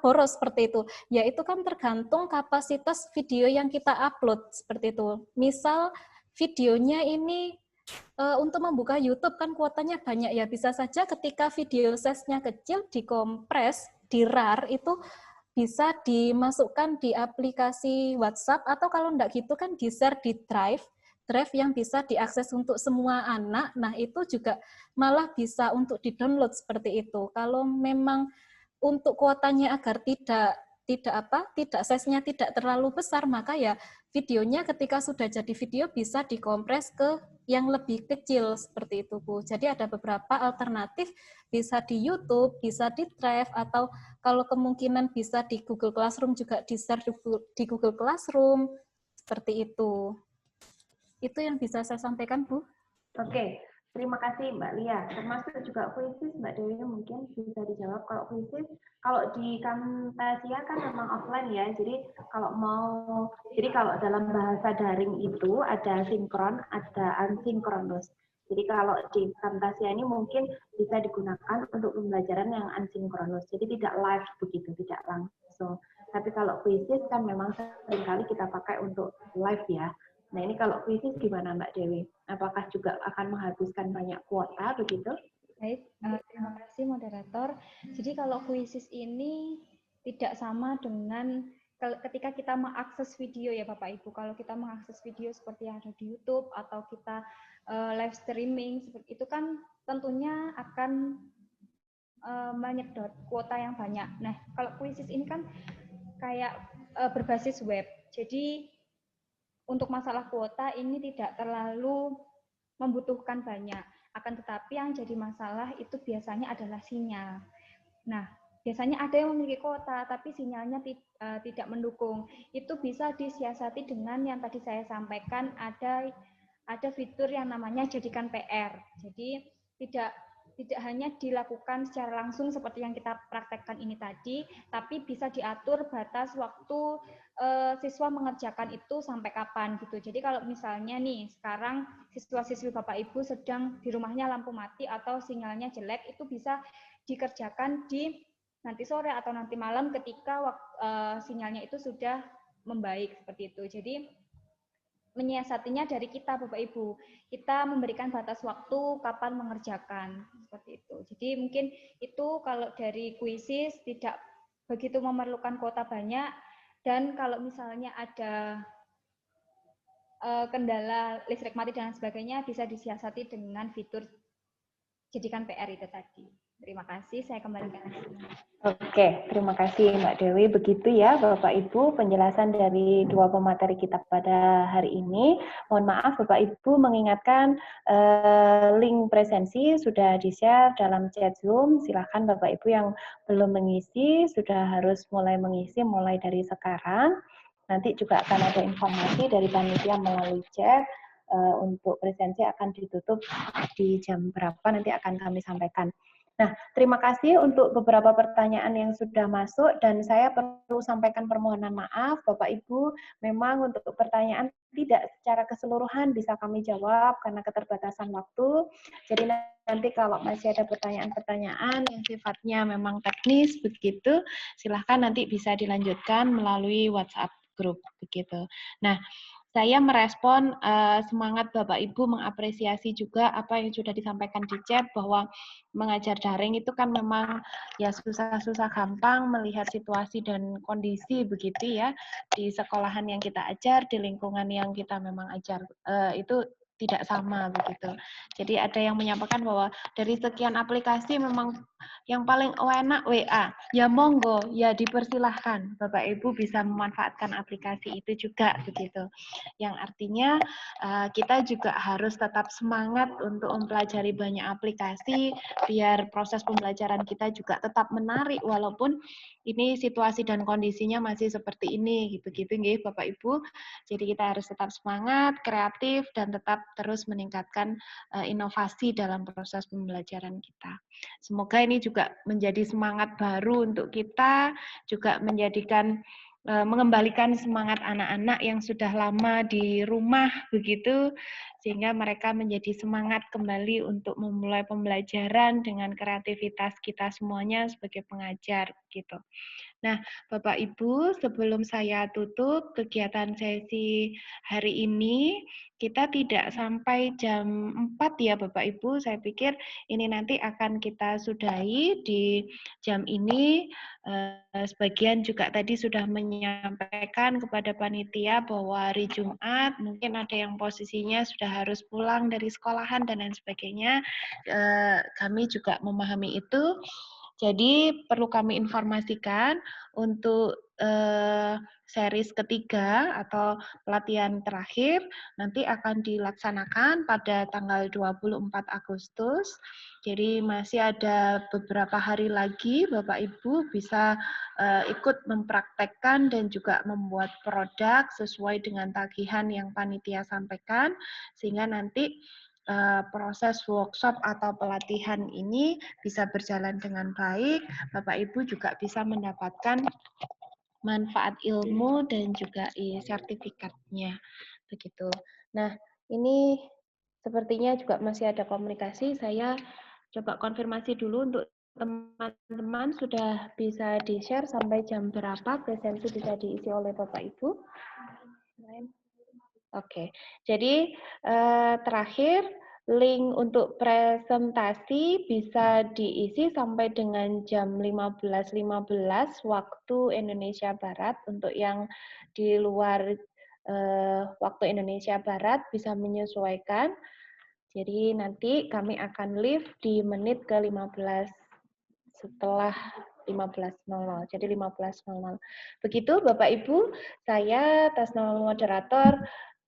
boros seperti itu? Ya, itu kan tergantung kapasitas video yang kita upload seperti itu. Misal videonya ini untuk membuka YouTube kan kuotanya banyak ya, bisa saja ketika video size-nya kecil dikompres, di RAR itu bisa dimasukkan di aplikasi WhatsApp, atau kalau enggak gitu kan di-share di drive yang bisa diakses untuk semua anak. Nah, itu juga malah bisa untuk di-download seperti itu. Kalau memang untuk kuotanya agar tidak size-nya tidak terlalu besar, maka ya videonya ketika sudah jadi video bisa dikompres ke yang lebih kecil seperti itu, Bu. Jadi ada beberapa alternatif, bisa di YouTube, bisa di Drive, atau kalau kemungkinan bisa di Google Classroom juga di-share di Google Classroom seperti itu. Itu yang bisa saya sampaikan, Bu. Oke. Terima kasih Mbak Lia. Termasuk juga kuisis Mbak Dewi mungkin bisa dijawab. Kalau kuisis, kalau di Camtasia kan memang offline ya. Jadi kalau dalam bahasa daring itu ada sinkron, ada asinkronus. Jadi kalau di Camtasia ini mungkin bisa digunakan untuk pembelajaran yang asinkronus. Jadi tidak live begitu, tidak langsung. Tapi kalau kuisis kan memang seringkali kita pakai untuk live ya. Nah, ini kalau kuisis gimana Mbak Dewi? Apakah juga akan menghabiskan banyak kuota begitu? Baik, terima kasih moderator. Jadi kalau kuisis ini tidak sama dengan ketika kita mengakses video ya Bapak Ibu. Kalau kita mengakses video seperti yang ada di YouTube atau kita live streaming seperti itu kan tentunya akan menyedot kuota yang banyak. Nah, kalau kuisis ini kan kayak berbasis web. Jadi untuk masalah kuota ini tidak terlalu membutuhkan banyak. Akan tetapi yang jadi masalah itu biasanya adalah sinyal. Nah, biasanya ada yang memiliki kuota, tapi sinyalnya tidak mendukung. Itu bisa disiasati dengan yang tadi saya sampaikan, ada fitur yang namanya jadikan PR. Jadi tidak hanya dilakukan secara langsung seperti yang kita praktekkan ini tadi, tapi bisa diatur batas waktu siswa mengerjakan itu sampai kapan gitu. Jadi kalau misalnya nih sekarang siswa-siswi Bapak Ibu sedang di rumahnya lampu mati atau sinyalnya jelek, itu bisa dikerjakan di nanti sore atau nanti malam ketika sinyalnya itu sudah membaik seperti itu. Jadi menyiasatinya dari kita Bapak Ibu. Kita memberikan batas waktu kapan mengerjakan seperti itu. Jadi mungkin itu kalau dari kuisis tidak begitu memerlukan kuota banyak, dan kalau misalnya ada kendala listrik mati dan sebagainya bisa disiasati dengan fitur jadikan PR itu tadi. Terima kasih, saya kembalikan. Oke, terima kasih Mbak Dewi. Begitu ya Bapak Ibu penjelasan dari dua pemateri kita pada hari ini. Mohon maaf Bapak Ibu mengingatkan link presensi sudah di-share dalam chat Zoom. Silakan Bapak Ibu yang belum mengisi sudah harus mulai mengisi mulai dari sekarang. Nanti juga akan ada informasi dari panitia melalui chat. Untuk presensi akan ditutup di jam berapa nanti akan kami sampaikan. Nah, terima kasih untuk beberapa pertanyaan yang sudah masuk dan saya perlu sampaikan permohonan maaf Bapak Ibu, memang untuk pertanyaan tidak secara keseluruhan bisa kami jawab karena keterbatasan waktu. Jadi nanti kalau masih ada pertanyaan-pertanyaan yang sifatnya memang teknis begitu, silahkan nanti bisa dilanjutkan melalui WhatsApp grup begitu. Nah, saya merespon semangat Bapak Ibu mengapresiasi juga apa yang sudah disampaikan di chat bahwa mengajar daring itu kan memang ya susah-susah gampang melihat situasi dan kondisi begitu ya di sekolahan yang kita ajar, di lingkungan yang kita memang ajar itu tidak sama begitu. Jadi ada yang menyampaikan bahwa dari sekian aplikasi memang yang paling enak WA. Ya monggo, ya dipersilahkan Bapak Ibu bisa memanfaatkan aplikasi itu juga begitu. Yang artinya kita juga harus tetap semangat untuk mempelajari banyak aplikasi biar proses pembelajaran kita juga tetap menarik walaupun ini situasi dan kondisinya masih seperti ini gitu-gitu nggih Bapak Ibu. Jadi kita harus tetap semangat, kreatif dan tetap terus meningkatkan inovasi dalam proses pembelajaran kita. Semoga ini juga menjadi semangat baru untuk kita, juga menjadikan mengembalikan semangat anak-anak yang sudah lama di rumah begitu, sehingga mereka menjadi semangat kembali untuk memulai pembelajaran dengan kreativitas kita semuanya sebagai pengajar gitu. Nah, Bapak Ibu, sebelum saya tutup kegiatan sesi hari ini, kita tidak sampai jam 4 ya Bapak Ibu. Saya pikir ini nanti akan kita sudahi di jam ini. Sebagian juga tadi sudah menyampaikan kepada panitia bahwa hari Jumat mungkin ada yang posisinya sudah harus pulang dari sekolahan dan lain sebagainya. Kami juga memahami itu. Jadi perlu kami informasikan untuk series ketiga atau pelatihan terakhir nanti akan dilaksanakan pada tanggal 24 Agustus. Jadi masih ada beberapa hari lagi Bapak Ibu bisa ikut mempraktekkan dan juga membuat produk sesuai dengan tagihan yang panitia sampaikan sehingga nanti proses workshop atau pelatihan ini bisa berjalan dengan baik, Bapak Ibu juga bisa mendapatkan manfaat ilmu dan juga sertifikatnya. Begitu. Nah, ini sepertinya juga masih ada komunikasi. Saya coba konfirmasi dulu untuk teman-teman sudah bisa di-share sampai jam berapa presensi bisa diisi oleh Bapak Ibu. Oke, jadi terakhir link untuk presentasi bisa diisi sampai dengan jam 15.15 waktu Indonesia Barat. Untuk yang di luar waktu Indonesia Barat bisa menyesuaikan. Jadi nanti kami akan live di menit ke 15 setelah 15.00. Jadi 15.00. Begitu Bapak Ibu, saya atas nama moderator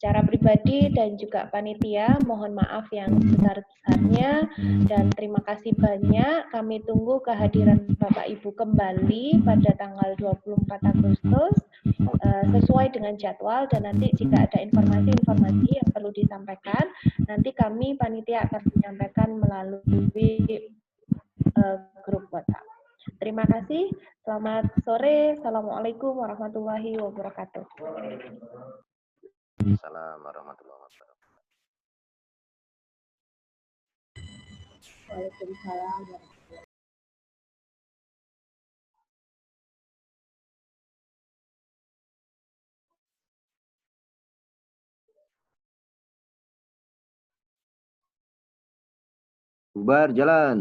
Secara pribadi dan juga panitia, mohon maaf yang sebesar-besarnya dan terima kasih banyak. Kami tunggu kehadiran Bapak Ibu kembali pada tanggal 24 Agustus sesuai dengan jadwal, dan nanti jika ada informasi-informasi yang perlu disampaikan, nanti kami panitia akan menyampaikan melalui grup WhatsApp. Terima kasih. Selamat sore. Assalamualaikum warahmatullahi wabarakatuh. Assalamualaikum warahmatullahi wabarakatuh. Waalaikumsalam. Bubar jalan.